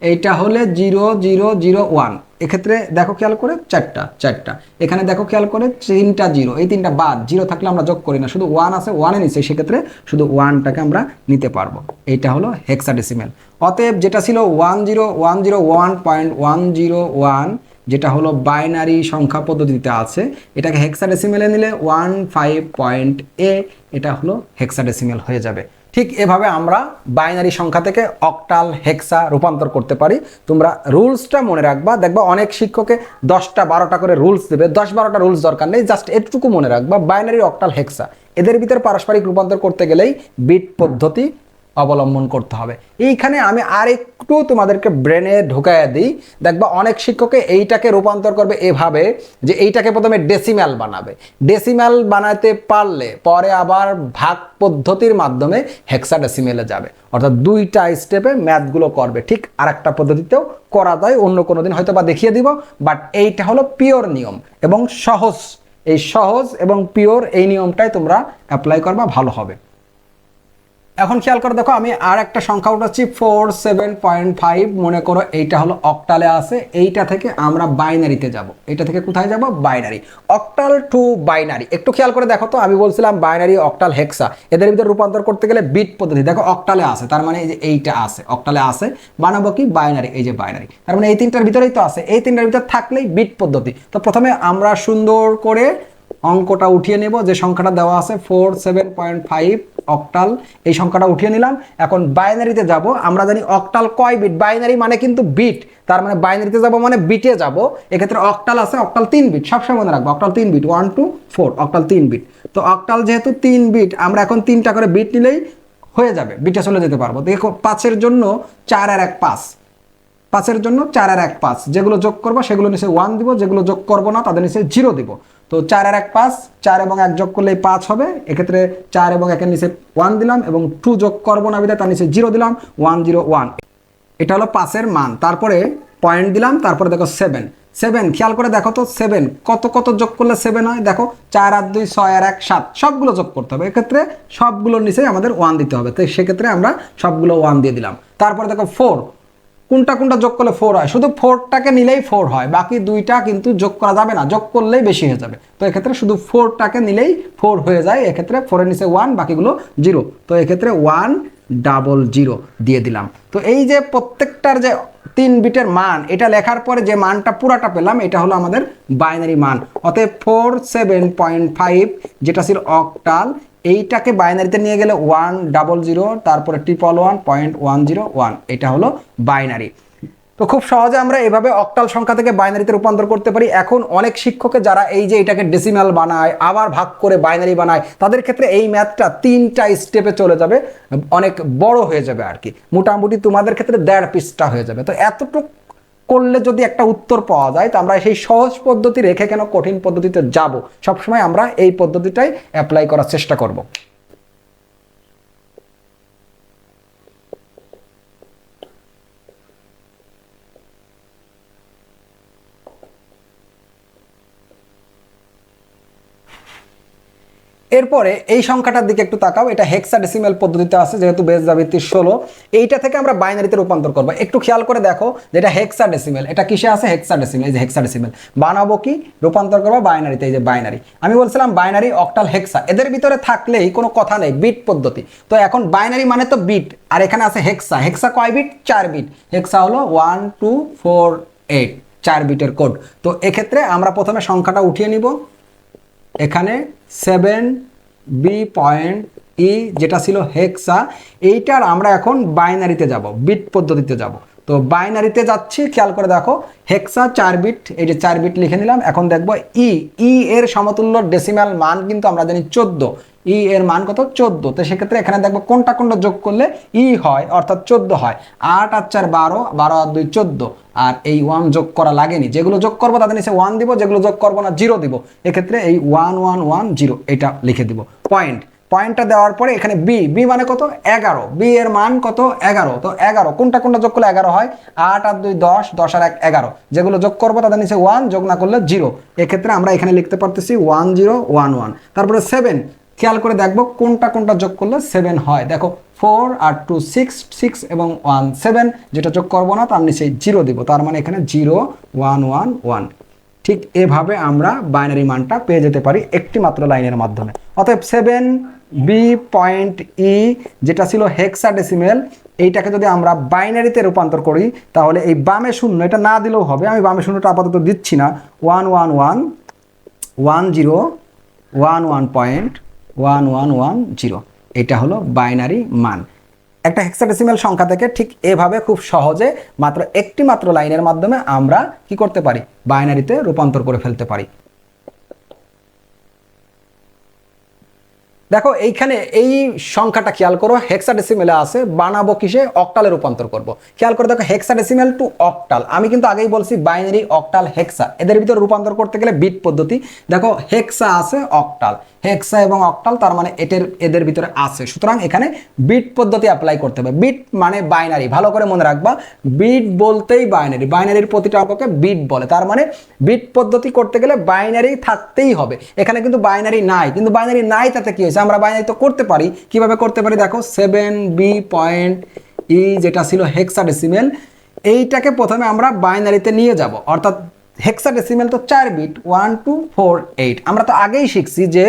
এইটা হলে 0 0 0 1, এক্ষেত্রে দেখো খেয়াল করে 4টা, এখানে দেখো খেয়াল করে 3টা 0, এই 3টা বাদ, 0 থাকলে আমরা যোগ করি না, শুধু 1 আছে 1-এ নিচে, সেক্ষেত্রে শুধু 1টাকে আমরা নিতে পারবো। এইটা হলো হেক্সাডেসিমেল। অতএব যেটা ছিল 10101.101, যেটা হলো বাইনারি সংখ্যা পদ্ধতিতে আছে, এটাকে হেক্সাডেসিমেলে নিলে 15.a, এটা হলো হেক্সাডেসিমেল হয়ে যাবে। ঠিক এভাবে আমরা বাইনারি সংখ্যা থেকে অক্টাল হেক্সা রূপান্তর করতে পারি। তোমরা রুলসটা মনে রাখবা, দেখবা অনেক শিক্ষকে 10টা 12টা করে রুলস দেবে, 10-12টা রুলস দরকার নেই, জাস্ট এটুকু মনে রাখবা, বাইনারি, অক্টাল, হেক্সা, এদের ভিতরে পারস্পরিক রূপান্তর করতে গেলেই বিট পদ্ধতি অবলম্বন করতে হবে। এইখানে আমি আর একটু তোমাদেরকে ব্রেনে ঢুকাইয়া দিই, দেখবা অনেক শিক্ষকে এইটাকে রূপান্তর করবে এভাবে যে এইটাকে প্রথমে ডেসিম্যাল বানাবে, ডেসিম্যাল বানাতে পারলে পরে আবার ভাগ পদ্ধতির মাধ্যমে হেক্সাডেসিমেলে যাবে, অর্থাৎ 2টা স্টেপে ম্যাথগুলো করবে। ঠিক আর একটা পদ্ধতিতেও করা যায়, অন্য কোনো দিন হয়তো বা দেখিয়ে দিব, বাট এইটা হলো পিওর নিয়ম এবং সহজ। এই সহজ এবং পিওর এই নিয়মটাই তোমরা অ্যাপ্লাই করবা, ভালো হবে। এখন খেয়াল করে দেখো, আমি আর একটা সংখ্যা উঠাচ্ছি 47.5, মনে করো এইটা হলো অক্টালে আছে, এইটা থেকে আমরা বাইনারিতে যাব। এটা থেকে কোথায় যাব? Binary, octal two binary. একটু খেয়াল করে দেখো তো, আমি বলছিলাম বাইনারি, অক্টাল, হেক্সা, এদের ভিতরে রূপান্তর করতে গেলে বিট পদ্ধতি। দেখো অক্টালে আছে, তার মানে এই যে এইটা আছে, অক্টালে আছে, বানাবো কি? বাইনারি, এই যে বাইনারি, তার মানে এই 3টার ভিতরেই তো আছে, এই 3টার ভিতরে থাকলেই বিট পদ্ধতি। তো প্রথমে আমরা সুন্দর করে অঙ্কটা উঠিয়ে নেব, যে সংখ্যাটা দেওয়া আছে 47.5, অক্টাল এই সংখ্যাটা উঠিয়ে নিলাম। এখন বাইনারিতে যাব, আমরা জানি অক্টাল কয় বিট, বাইনারি মানে কিন্তু বিট, তার মানে বাইনারিতে যাব মানে বিটে যাব। এক্ষেত্রে অক্টাল আছে, অক্টাল 3 বিট, সবসময় মনে রাখবো অক্টাল 3 বিট, 1 2 4, অক্টাল 3 বিট। তো অক্টাল যেহেতু 3 বিট, আমরা এখন 3টা করে বিট নিলেই হয়ে যাবে, বিটে চলে যেতে পারবো। দেখো 5-এর জন্য 4 আর 1 5, 5-এর জন্য 4 আর 1 5, যেগুলো যোগ করবো সেগুলো নিচে 1 দিব, যেগুলো যোগ করবো না তাদের নিচে 0 দিব। তো 4 আর 1 5, 4 এবং 1 যোগ করলে 5 হবে। এক্ষেত্রে 4 এবং 1-এর নিচে 1 দিলাম, এবং 2 যোগ করবো না বিধায় তার নিচে 0 দিলাম, 1 0 1। এটা হলো 5-এর মান। তারপরে পয়েন্ট দিলাম, তারপরে দেখো 7, 7 খেয়াল করে দেখো তো 7 কত কত যোগ করলে 7 হয়। দেখো 4 আর 2 6 আর 1 7, সবগুলো যোগ করতে হবে। এক্ষেত্রে সবগুলোর নিচে আমাদের 1 দিতে হবে, তো সেক্ষেত্রে আমরা সবগুলো 1 দিয়ে দিলাম। তারপরে দেখো 4, কোনটা কোনটা যোগ করলে 4 হয়, শুধু 4টাকে নিলেই 4 হয়, বাকি দুইটা কিন্তু যোগ করা যাবে না, যোগ করলেই বেশি হয়ে যাবে। তো এক্ষেত্রে শুধু 4টাকে নিলেই 4 হয়ে যায়। এক্ষেত্রে 4-এর নিচে 1, বাকিগুলো 0। তো এক্ষেত্রে 1 0 দিয়ে দিলাম। তো এই যে প্রত্যেকটার যে 3 বিটের মান, এটা লেখার পরে যে মানটা পুরাটা পেলাম, এটা হলো আমাদের বাইনারি মান। অতএব 47.5 যেটা ছিল অক্টাল, এইটাকে বাইনারিতে নিয়ে গেলে 1 0 তারপরে 111.101, এটা হলো বাইনারি। তো খুব সহজে আমরা এভাবে অক্টাল সংখ্যা থেকে বাইনারিতে রূপান্তর করতে পারি। এখন অনেক শিক্ষকে যারা এই যে এটাকে ডেসিমাল বানায়, আবার ভাগ করে বাইনারি বানায়, তাদের ক্ষেত্রে এই ম্যাথটা 3টা স্টেপে চলে যাবে, অনেক বড় হয়ে যাবে আর কি। মোটামুটি তোমাদের ক্ষেত্রে 1.5 পৃষ্ঠা হয়ে যাবে। তো এতটুকু করলে যদি একটা উত্তর পাওয়া যায়, তো আমরা সেই সহজ পদ্ধতি রেখে কেন কঠিন পদ্ধতিতে যাব? সবসময় আমরা এই পদ্ধতিটাই অ্যাপ্লাই করার চেষ্টা করব। এরপরে এই সংখ্যাটার দিকে একটু তাকাও। এটা হেক্সাডেসিমাল পদ্ধতিতে আছে, যেহেতু বেস যা ভিত্তি 16, এইটা থেকে আমরা বাইনারিতে রূপান্তর করবো। একটু খেয়াল করে দেখো, যেটা হেক্সাডেসিমাল, এটা কিসে আছে? হেক্সাডেসিমাল। এই যে হেক্সাডেসিমাল বানাবো কি, রূপান্তর করবো বাইনারিতে। এই যে বাইনারি, আমি বলছিলাম বাইনারি, অক্টাল, হেক্সা, এদের ভিতরে থাকলেই কোনো কথা নেই, বিট পদ্ধতি। তো এখন বাইনারি মানে তো বিট, আর এখানে আছে হেক্সা। হেক্সা কয় বিট? 4 বিট। হেক্সা হলো 1 2 4 8, 4 বিটের কোড। তো এক্ষেত্রে আমরা প্রথমে সংখ্যাটা উঠিয়ে নিব। এখানে 7B পয়েন্ট ই যেটা ছিল হেক্সা, এইটার আমরা এখন বাইনারিতে যাব, বিট পদ্ধতিতে যাব। তো বাইনারিতে যাচ্ছি, খেয়াল করে দেখো, হেক্সা 4 বিট, এই যে 4 বিট লিখে নিলাম। এখন দেখবো ই এর সমতুল্য ডেসিমাল মান কিন্তু আমরা জানি 14। ই এর মান কত? 14। তো সেক্ষেত্রে এখানে দেখবো কোনটা কোনটা যোগ করলে ই হয়, অর্থাৎ 14 হয়। 8 আর 4 12, 12 আর 2 14, আর এই 1 যোগ করা লাগেনি। যেগুলো যোগ করবো তাদের নিচে 1 দিব, যেগুলো যোগ করবো না 0 দিব। এক্ষেত্রে এই 1 1 1 0 এটা লিখে দিব। পয়েন্টটা দেওয়ার পরে এখানে বি মানে কত? 11। বি এর মান কত? 11। তো 11 কোনটা কোনটা যোগ করলে 11 হয়? 8 আর 2 10, 10 আর 1 11, যেগুলো যোগ করবো তাদের নিচে 1, যোগ না করলে 0। এক্ষেত্রে আমরা এখানে লিখতে পারতেছি 1 0 1 1। তারপরে 7, খেয়াল করে দেখবো কোনটা কোনটা যোগ করলে 7 হয়। দেখো 4 আর 2 6, 6 এবং 1 7, যেটা যোগ করবো না তার নিচে 0 দিব, তার মানে এখানে 0 1 1 1। ঠিক এভাবে আমরা বাইনারি মানটা পেয়ে যেতে পারি একটি মাত্র লাইনের মাধ্যমে। অতএব 7B পয়েন্ট ই যেটা ছিল হেক্সাডেসিমেল, এইটাকে যদি আমরা বাইনারিতে রূপান্তর করি, তাহলে এই বামে শূন্য এটা না দিলেও হবে, আমি বামে শূন্যটা আপাতত দিচ্ছি না। 1 1 1 1 0 1 1.1110, এটা হলো বাইনারি মান। একটা হেক্সাডেসিমাল সংখ্যা থেকে ঠিক এভাবে খুব সহজে মাত্র একটি মাত্র লাইনের মাধ্যমে আমরা কি করতে পারি? বাইনারিতে রূপান্তর করে ফেলতে পারি। দেখো এইখানে এই সংখ্যাটা খেয়াল করো, হেক্সাডেসিমেলে আছে, বানাবো কিসে? অক্টালে রূপান্তর করব। খেয়াল করে দেখো, হেক্সাডেসিমেল টু অক্টাল। আমি কিন্তু আগেই বলছি বাইনারি, অক্টাল, হেক্সা, এদের ভিতরে রূপান্তর করতে গেলে বিট পদ্ধতি। দেখো হেক্সা আছে, অক্টাল, হেক্সা এবং অক্টাল, তার মানে এদের ভিতরে আছে, সুতরাং এখানে বিট পদ্ধতি অ্যাপ্লাই করতে হবে। বিট মানে বাইনারি, ভালো করে মনে রাখবা, বিট বলতেই বাইনারি, বাইনারির প্রতিটা অঙ্ককে বিট বলে, তার মানে বিট পদ্ধতি করতে গেলে বাইনারি থাকতেই হবে। এখানে কিন্তু বাইনারি নাই, কিন্তু বাইনারি নাই তাতে কি হয়েছে? আমরা বাইনারি তো করতে পারি। কিভাবে করতে পারি? দেখো 7B পয়েন্ট ই যেটা ছিল হেক্সাডেসিমেল, এইটাকে প্রথমে আমরা বাইনারিতে নিয়ে যাব, অর্থাৎ হেক্সাডেসিমেল তো 4 বিট, 1 2 4 8। আমরা তো আগেই শিখছি যে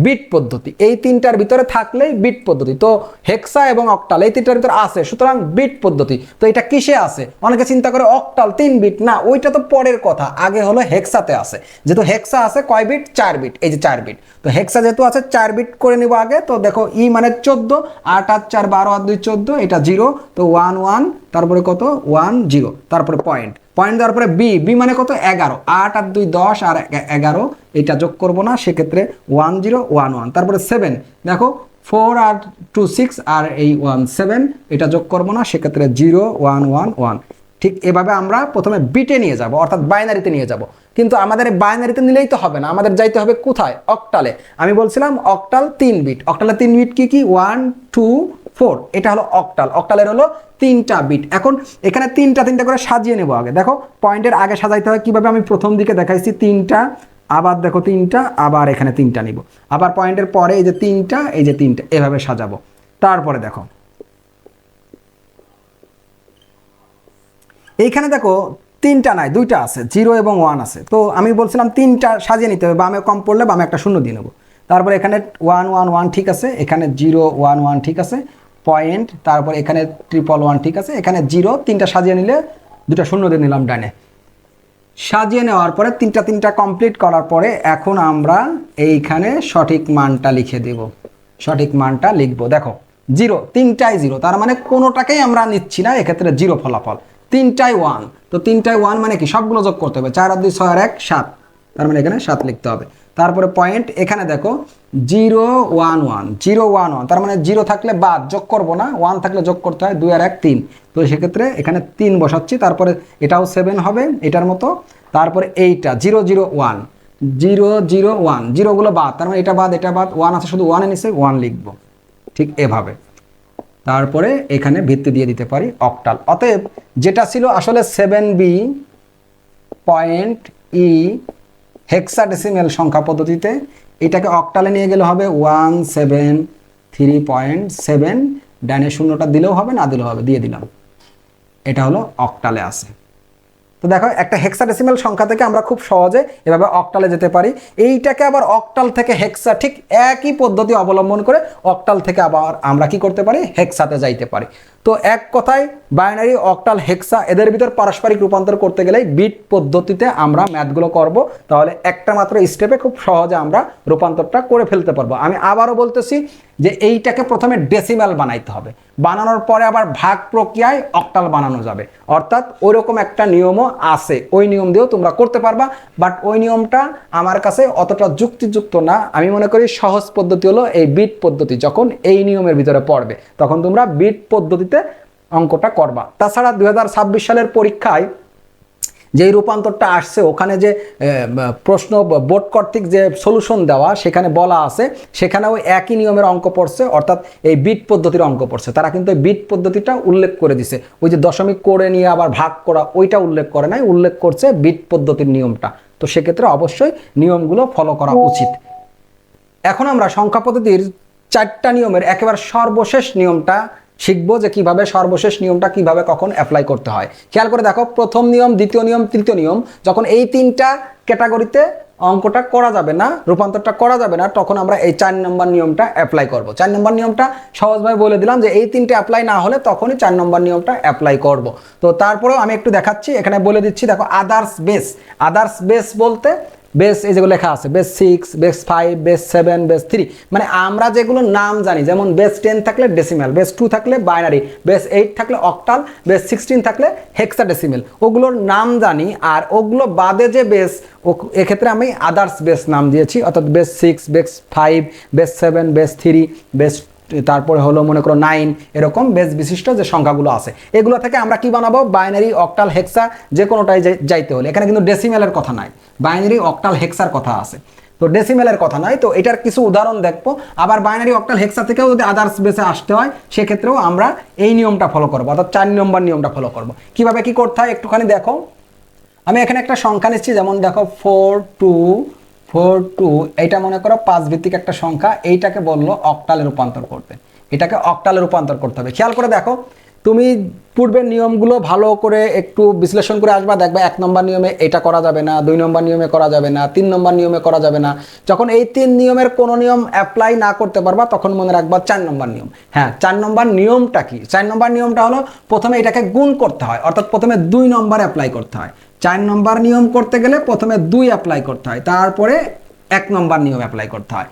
বিট পদ্ধতি, এই তিনটার ভিতরে থাকলেই বিট পদ্ধতি। তো হেক্সা এবং অক্টাল এই তিনটার ভিতরে আছে, সুতরাং বিট পদ্ধতি। তো এটা কিসে আছে? অনেকে চিন্তা করে অক্টাল 3 বিট, না ওইটা তো পরের কথা, আগে হলো হেক্সাতে আছে। যেহেতু হেক্সা আছে কয় বিট? 4 বিট, এই যে 4 বিট। তো হেক্সা যেহেতু আছে 4 বিট করে নিব আগে। তো দেখো ই মানে 14, 8 আর 4 12 আর 2 14, এটা 0, তো 1 1, তারপরে কত 1 0, তারপরে পয়েন্ট দেওয়ার পরে বি মানে কত 11, 8 আর 2 10 আর 11, এটা যোগ করব না, সেক্ষেত্রে 1 0 1 1, তারপরে 7 দেখো 4 আর 2 6 আর এই 1 7, এটা যোগ করব না, সেক্ষেত্রে 0 1 1 1। ঠিক এভাবে আমরা প্রথমে বিটে নিয়ে যাব, অর্থাৎ বাইনারিতে নিয়ে যাব। কিন্তু আমাদের বাইনারিতে নিলেই তো হবে না, আমাদের যাইতে হবে কোথায়? অক্টালে। আমি বলছিলাম অক্টাল 3 বিট। অক্টালে 3 বিট কি কি? 1 2 4, এটা হলো অক্টাল। অক্টালের হলো 3টা বিট। এখন এখানে তিনটা করে সাজিয়ে নেব আগে। দেখো পয়েন্টের আগে সাজাইতে হয় কিভাবে, আমি প্রথম দিকে দেখাইছি 3টা, আবার দেখো 3টা, আবার এখানে 3টা নিব, আবার পয়েন্টের পরে এই যে 3টা, এই যে 3টা, এভাবে সাজাবো। তারপরে দেখো এইখানে দেখো 3টা নাই, 2টা আছে, 0 এবং 1 আছে। তো আমি বলছিলাম 3টা সাজিয়ে নিতে হবে, বামে কম পড়লে বামে একটা শূন্য দিয়ে নেবো। তারপরে এখানে 1 1 1 ঠিক আছে, এখানে 0 1 1 ঠিক আছে, পয়েন্ট, তারপর এখানে 1 1 ঠিক আছে, এখানে 0, 3টা সাজিয়ে নিলে 2টা শূন্য দিয়ে নিলাম ডানে। সাজিয়ে নেওয়ার পরে 3টা কমপ্লিট করার পরে এখন আমরা এইখানে সঠিক মানটা লিখে দেব। সঠিক মানটা লিখবো, দেখো 0, 3টাই 0, তার মানে কোনোটাকেই আমরা নিচ্ছি না, এক্ষেত্রে 0 ফলাফল। 3টাই 1, তো 3টাই 1 মানে কি? সবগুলো যোগ করতে হবে, 4 আর 2 6 আর 1 7, তার মানে এখানে 7 লিখতে হবে। তারপরে পয়েন্ট, এখানে দেখো 0 1 1 0 1 1, তার মানে 0 থাকলে বাদ, যোগ করব না, 1 থাকলে যোগ করতে হয়, 2 আর 1 3, তো সেক্ষেত্রে এখানে 3 বসাচ্ছি। তারপরে এটাও 7 হবে এটার মতো। তারপরে এইটা 0 0 1 0 0 1, জিরোগুলো বাদ, তার মানে এটা বাদ, এটা বাদ, 1 আছে শুধু 1 এর নিচে 1 লিখবো, ঠিক এভাবে। তারপরে এখানে ভিত্তি দিয়ে দিতে পারি অক্টাল। অতএব যেটা ছিল আসলে 7b পয়েন্ট ই হেক্সাডেসিমেল সংখ্যা পদ্ধতিতে, এটাকে অক্টালে নিয়ে গেলে হবে 173.7, ডানে শূন্যটা দিলেও হবে, না দিলেও হবে, দিয়ে দিলাম, এটা হলো অক্টালে আছে। তো দেখো একটা হেক্সাডেসিমেল সংখ্যা থেকে আমরা খুব সহজে এভাবে অক্টালে যেতে পারি। এইটাকে আবার অক্টাল থেকে হেক্সা, ঠিক একই পদ্ধতি অবলম্বন করে অক্টাল থেকে আবার আমরা কি করতে পারি? হেক্সাতে যাইতে পারি। তো এক কথায় বাইনারি, অক্টাল, হেক্সা এদের ভিতর পারস্পরিক রূপান্তর করতে গেলেই বিট পদ্ধতিতে আমরা ম্যাথগুলো করব, তাহলে একটা মাত্র স্টেপে খুব সহজে আমরা রূপান্তরটা করে ফেলতে পারবো। আমি আবারও বলতেছি যে এইটাকে প্রথমে ডেসিমাল বানাইতে হবে, বানানোর পরে আবার ভাগ প্রক্রিয়ায় অক্টাল বানানো যাবে, অর্থাৎ ওইরকম একটা নিয়মও আছে, ওই নিয়ম দিয়েও তোমরা করতে পারবা। বাট ওই নিয়মটা আমার কাছে অতটা যুক্তিযুক্ত না। আমি মনে করি সহজ পদ্ধতি হলো এই বিট পদ্ধতি। যখন এই নিয়মের ভিতরে পড়বে তখন তোমরা বিট পদ্ধতিতে অঙ্কটা করবা। তাছাড়া 2026 সালের পরীক্ষায় যেই রূপান্তরটা আসছে, ওখানে যে প্রশ্ন বোর্ড কর্তৃক যে সলিউশন দেওয়া সেখানে বলা আছে, সেখানেও একই নিয়মের অঙ্ক পড়ছে, অর্থাৎ এই বিট পদ্ধতির অঙ্ক পড়ছে। তারা কিন্তু এই বিট পদ্ধতিটা উল্লেখ করে দিছে, ওই যে দশমিক করে নিয়ে আবার ভাগ করা ওইটা উল্লেখ করে নাই, উল্লেখ করছে বিট পদ্ধতির নিয়মটা। তো সেক্ষেত্রে অবশ্যই নিয়মগুলো ফলো করা উচিত। এখন আমরা সংখ্যা পদ্ধতির 4টা নিয়মের একেবারে সর্বশেষ নিয়মটা শিখবো, যে কিভাবে সর্বশেষ নিয়মটা কিভাবে কখন অ্যাপ্লাই করতে হয়। খেয়াল করে দেখো, প্রথম নিয়ম, দ্বিতীয় নিয়ম, তৃতীয় নিয়ম, যখন এই 3টা ক্যাটাগরিতে অঙ্কটা করা যাবে না, রূপান্তরটা করা যাবে না, তখন আমরা এই 4 নম্বর নিয়মটা অ্যাপ্লাই করব। 4 নম্বর নিয়মটা সহজভাবে বলে দিলাম যে এই 3টে অ্যাপ্লাই না হলে তখনই 4 নম্বর নিয়মটা অ্যাপ্লাই করব। তো তারপরেও আমি একটু দেখাচ্ছি, এখানে বলে দিচ্ছি। দেখো আদার্স বেস, আদার্স বেস বলতে বেস এই যেগুলো লেখা আছে, বেস 6, বেস 5, বেস 7, বেস 3, মানে আমরা যেগুলো নাম জানি, যেমন বেস 10 থাকলে ডেসিমাল, বেস 2 থাকলে বাইনারি, বেস 8 থাকলে অক্টাল, বেস 16 থাকলে হেক্সাডেসিমেল, ওগুলোর নাম জানি। আর ওগুলো বাদে যে বেস, এক্ষেত্রে আমি আদার্স বেস নাম দিয়েছি, অর্থাৎ base 6, base 5, base 7, base 3, base, তারপরে হলো মনে করো 9, এরকম বেস বিশিষ্ট যে সংখ্যাগুলো আছে, এগুলো থেকে আমরা কি বানাবো? বাইনারি, অক্টাল, হেক্সা যে কোনোটাই যাইতে হলে। এখানে কিন্তু ডেসিমেলের কথা নাই, বাইনারি, অক্টাল, হেক্সার কথা আছে, তো ডেসিমেলের কথা নয়। তো এটার কিছু উদাহরণ দেখবো। আবার বাইনারি, অক্টাল, হেক্সা থেকেও যদি আদার্স বেসে আসতে হয়, সেক্ষেত্রেও আমরা এই নিয়মটা ফলো করবো, অর্থাৎ 4 নম্বর নিয়মটা ফলো করবো। কিভাবে কি করতে হয় একটুখানি দেখো। আমি এখানে একটা সংখ্যা নিচ্ছি, যেমন দেখো 4 2 4 2, এইটা মনে করো 5 ভিত্তিক একটা সংখ্যা, এইটাকে বললো অক্টালে রূপান্তর করতে, এটাকে অক্টালে রূপান্তর করতে হবে। খেয়াল করে দেখো, তুমি পূর্বের নিয়মগুলো ভালো করে একটু বিশ্লেষণ করে আসবা, দেখবা 1 নম্বর নিয়মে এটা করা যাবে না, 2 নম্বর নিয়মে করা যাবে না, 3 নম্বর নিয়মে করা যাবে না। যখন এই 3 নিয়মের কোনো নিয়ম অ্যাপ্লাই না করতে পারবা তখন মনে রাখবা 4 নম্বর নিয়ম। হ্যাঁ, 4 নম্বর নিয়মটা কি? 4 নম্বর নিয়মটা হলো প্রথমে এটাকে গুণ করতে হয়, অর্থাৎ প্রথমে 2 নম্বর অ্যাপ্লাই করতে হয়। 4 নম্বর নিয়ম করতে গেলে প্রথমে 2 অ্যাপ্লাই করতে হয়, তারপরে 1 নম্বর নিয়ম অ্যাপ্লাই করতে হয়।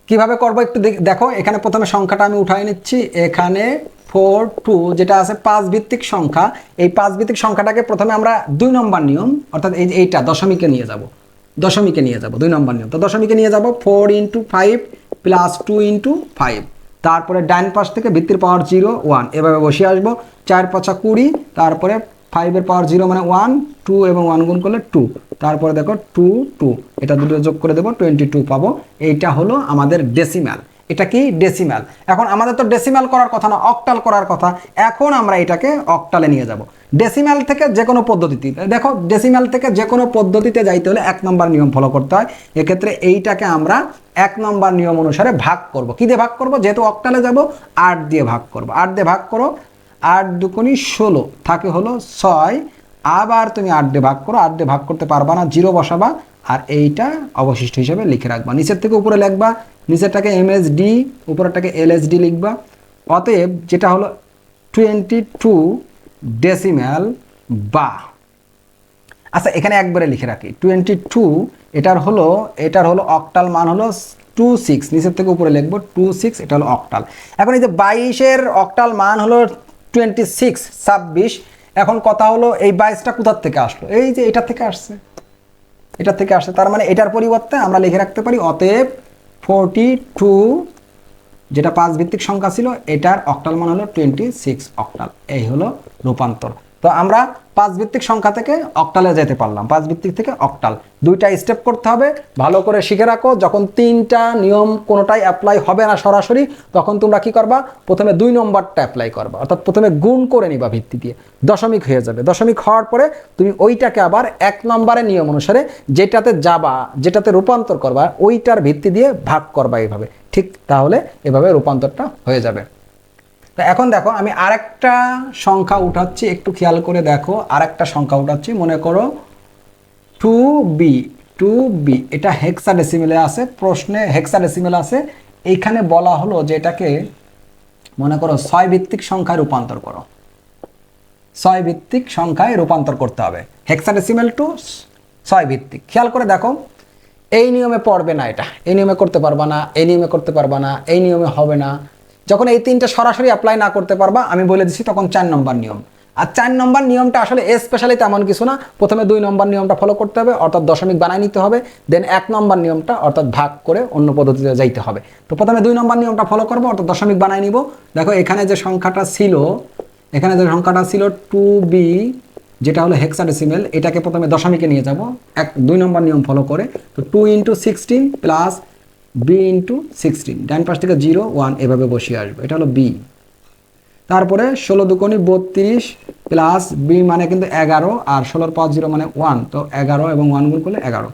কিভাবে করবো একটু দেখো। এখানে প্রথমে সংখ্যাটা আমি উঠাই নিচ্ছি। এখানে 4 2 যেটা আছে 5 ভিত্তিক সংখ্যা, এই 5 ভিত্তিক সংখ্যাটাকে প্রথমে আমরা 2 নম্বর নিয়ম, অর্থাৎ এইটা দশমিকে নিয়ে যাব, 2 নম্বর নিয়ম। তো দশমিকে নিয়ে যাব 4 × 5 প্লাস 2 × 5, তারপরে ডান পাশ থেকে ভিত্তির পাওয়ার 0 1 এভাবে বসিয়ে আসবো। 4 × 5 20, তারপরে 5 এর পাওয়ার 0 মানে 1, 2 এবং 1 গুণ করলে 2, তারপরে দেখো 2 2, এটা দুটো যোগ করে দেবো 22 পাবো। এইটা হলো আমাদের ডেসিম্যাল। এটা কি? ডেসিম্যাল। এখন আমাদের তো ডেসিম্যাল করার কথা না, অক্টাল করার কথা। এখন আমরা এটাকে অক্টালে নিয়ে যাব। ডেসিম্যাল থেকে যে কোনো পদ্ধতিতে, দেখো ডেসিম্যাল থেকে যে কোনো পদ্ধতিতে যাইতে হলে 1 নম্বর নিয়ম ফলো করতে হয়। এক্ষেত্রে এইটাকে আমরা 1 নম্বর নিয়ম অনুসারে ভাগ করব। কি দিয়ে ভাগ করব? যেহেতু অক্টালে যাব, 8 দিয়ে ভাগ করব। 8 দিয়ে ভাগ করো, 8 দুগুণী 16 থাকে হলো 6, আবার তুমি 8 দিয়ে ভাগ করো। 8 দিয়ে ভাগ করতে পারবা না, 0 বসাবা, আর এইটা অবশিষ্ট হিসেবে লিখে রাখবা। নিচের থেকে উপরে লিখবা, নিচেরটাকে MSD, উপরেরটাকে LSD লিখবা। অতএব যেটা হলো 22 ডেসিম্যাল বা, আচ্ছা এখানে একবারে লিখে রাখি 22, এটার হলো অক্টাল মান হলো 26, নিচের থেকে উপরে লিখবো 26, এটা হলো অক্টাল। এখন এই যে 22-এর অক্টাল মান হলো 26। এখন কথা হলো এই 22টা কোথার থেকে আসলো? এই যে এটা থেকে আসছে, এটা থেকে আসছে। তার মানে এটার পরিবর্তে আমরা লিখে রাখতে পারি অতএব 42, যেটা 5 ভিত্তিক সংখ্যা ছিল, এটার অক্টাল মান হলো 26 অক্টাল। এই হলো রূপান্তর। তো আমরা 5 ভিত্তিক সংখ্যা থেকে অক্টালে যেতে পারলাম। 5 ভিত্তিক থেকে অক্টাল, 2টা স্টেপ করতে হবে, ভালো করে শিখে রাখো। যখন 3টা নিয়ম কোনোটাই অ্যাপ্লাই হবে না সরাসরি, তখন তোমরা কি করবা? প্রথমে 2 নম্বরটা অ্যাপ্লাই করবা, অর্থাৎ প্রথমে গুণ করে নিবা ভিত্তি দিয়ে, দশমিক হয়ে যাবে। দশমিক হওয়ার পরে তুমি ওইটাকে আবার 1 নম্বরের নিয়ম অনুসারে যেটাতে যাবা, যেটাতে রূপান্তর করবা, ওইটার ভিত্তি দিয়ে ভাগ করবা এইভাবে। ঠিক তাহলে এভাবে রূপান্তরটা হয়ে যাবে। তা এখন দেখো আমি আরেকটা সংখ্যা উঠাচ্ছি, একটু খেয়াল করে দেখো। আরেকটা সংখ্যা উঠাচ্ছি, মনে করো 2b। এটা হেক্সাডেসিমেলে আছে, প্রশ্নে হেক্সাডেসিমেলে আছে। এইখানে বলা হলো যে এটাকে মনে করো 6 ভিত্তিক সংখ্যায় রূপান্তর করো। 6 ভিত্তিক সংখ্যায় রূপান্তর করতে হবে, হেক্সাডেসিমেল টু 6 ভিত্তিক। খেয়াল করে দেখো, এই নিয়মে পড়বে না, এটা এই নিয়মে করতে পারবা না, এই নিয়মে করতে পারবা না, এই নিয়মে হবে না। যখন এই 3টা সরাসরি অ্যাপ্লাই না করতে পারবা, আমি বলে দিচ্ছি তখন 4 নম্বর নিয়ম। আর 4 নম্বর নিয়মটা আসলে স্পেশালি তেমন কিছু না। প্রথমে 2 নম্বর নিয়মটা ফলো করতে হবে, অর্থাৎ দশমিক বানায় নিতে হবে। দেন 1 নম্বর নিয়মটা, অর্থাৎ ভাগ করে অন্য পদ্ধতিতে যাইতে হবে। তো প্রথমে 2 নম্বর নিয়মটা ফলো করবো, অর্থাৎ দশমিক বানায় নিব। দেখো এখানে যে সংখ্যাটা ছিল, 2b, যেটা হলো হেক্সাডেসিমেল, এটাকে প্রথমে দশমিকে নিয়ে যাব 2 নম্বর নিয়ম ফলো করে। তো 2 × 16 প্লাস b × 16, ডান পাশ থেকে 0 1 এভাবে বসিয়ে আসবে, এটা হলো b। তারপরে 16 দুগুণী 32 প্লাস b মানে কিন্তু 11, আর 16 পাওয়ার 0 মানে 1, তো 11 এবং 1 গুণ করলে 11।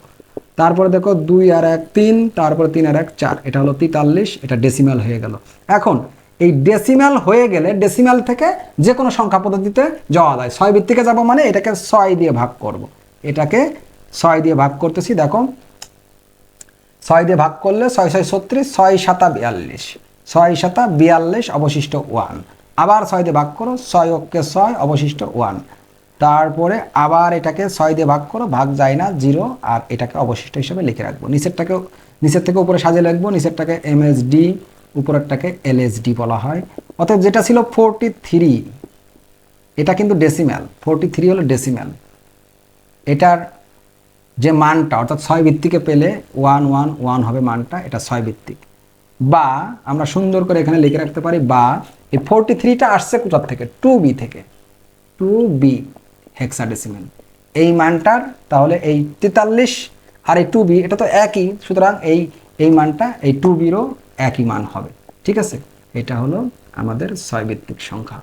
তারপরে দেখো 2 আর 1 3, তারপরে 3 আর 1 4, এটা হলো 43, এটা ডেসিমাল হয়ে গেল। এখন এই ডেসিমাল হয়ে গেলে ডেসিমাল থেকে যে কোনো সংখ্যা পদ্ধতিতে যাওয়া যায়। 6 ভিত্তিকে যাব মানে এটাকে 6 দিয়ে ভাগ করব। এটাকে 6 দিয়ে ভাগ করতেছি, দেখো 6 দিয়ে ভাগ করলে 6 6 36, 6 7 42, 6 7 42, অবশিষ্ট 1। আবার 6 দিয়ে ভাগ করো, 6 অক্ষে 6, অবশিষ্ট 1। তারপরে আবার এটাকে 6 দিয়ে ভাগ করো, ভাগ যায় না 0, আর এটাকে অবশিষ্ট হিসেবে লিখে রাখবো। নিচের থেকে উপরে সাজিয়ে লিখবো, নিচেরটাকে MSD, উপরেরটাকে LSD বলা হয়। অর্থাৎ যেটা ছিল 43, এটা কিন্তু ডেসিম্যাল। 43 হলো ডেসিম্যাল। এটার যে মানটা, অর্থাৎ 6 ভিত্তিকে পেলে 1 1 1 হবে মানটা, এটা 6 ভিত্তিক। বা আমরা সুন্দর করে এখানে লিখে রাখতে পারি, বা এই 43টা আসছে কোথার থেকে? 2b থেকে। 2b হেক্সাডেসিমেল এই মানটার, তাহলে এই 43 আর এই 2b এটা তো একই, সুতরাং এই মানটা এই 2bরও একই মান হবে। ঠিক আছে, এটা হলো আমাদের 6 ভিত্তিক সংখ্যা।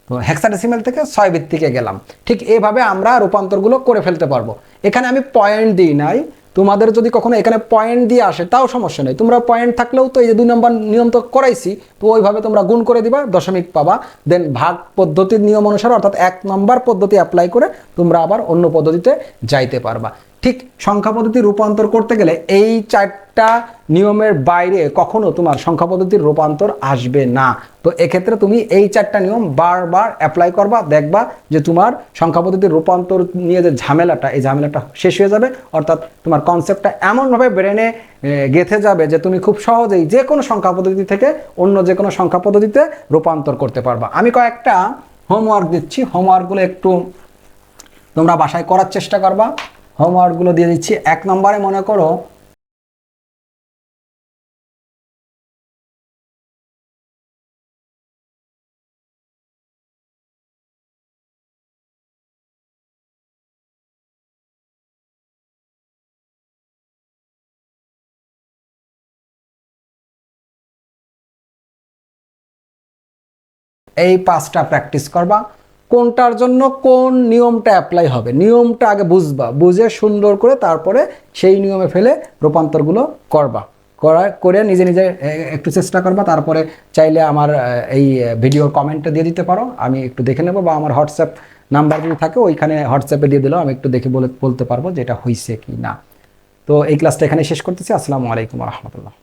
তো হেক্সাডেসিমেল থেকে 6 ভিত্তিকে গেলাম। ঠিক এভাবে আমরা রূপান্তরগুলো করে ফেলতে পারবো। এখানে আমি পয়েন্ট দিই নাই, তোমাদের যদি কখনো এখানে পয়েন্ট দিয়ে আসে তাও সমস্যা নেই, তোমরা পয়েন্ট থাকলেও তো এই যে 2 নম্বর নিয়ম তো করাইছি, তো ওইভাবে তোমরা গুণ করে দিবা, দশমিক পাবা, দেন ভাগ পদ্ধতির নিয়ম অনুসারে অর্থাৎ 1 নম্বর পদ্ধতি অ্যাপ্লাই করে তোমরা আবার অন্য পদ্ধতিতে যাইতে পারবা। ঠিক সংখ্যা পদ্ধতি রূপান্তর করতে গেলে এই 4টা নিয়মের বাইরে কখনো তোমার সংখ্যা পদ্ধতির রূপান্তর আসবে না। তো এক্ষেত্রে তুমি এই 4টা নিয়ম বারবার অ্যাপ্লাই করবা, দেখবা যে তোমার সংখ্যা পদ্ধতির রূপান্তর নিয়ে যে ঝামেলাটা, এই ঝামেলাটা শেষ হয়ে যাবে, অর্থাৎ তোমার কনসেপ্টটা এমনভাবে ব্রেনে গেঁথে যাবে যে তুমি খুব সহজেই যে কোনো সংখ্যা পদ্ধতি থেকে অন্য যে কোনো সংখ্যা পদ্ধতিতে রূপান্তর করতে পারবা। আমি কয়েকটা হোমওয়ার্ক দিচ্ছি, হোমওয়ার্কগুলো একটু তোমরা বাসায় করার চেষ্টা করবা। হোমওয়ার্কগুলো দিয়ে দিচ্ছি। 1 নম্বরে মনে করো এই 5টা প্র্যাকটিস করবা, কোনটার জন্য কোন নিয়মটা অ্যাপ্লাই হবে, নিয়মটা আগে বুঝবা, বুঝে সুন্দর করে তারপরে সেই নিয়মে ফেলে রূপান্তরগুলো করবা, করে নিজে নিজে একটু চেষ্টা করবা। তারপরে চাইলে আমার এই ভিডিওর কমেন্টটা দিয়ে দিতে পারো, আমি একটু দেখে নেবো, বা আমার হোয়াটসঅ্যাপ নাম্বার যদি থাকে ওইখানে হোয়াটসঅ্যাপে দিয়ে দিলেও আমি একটু দেখে বলতে পারবো যে এটা হয়েছে কি না। তো এই ক্লাসটা এখানে শেষ করতেছি। আসসালামু আলাইকুম রহমতুল্লাহ।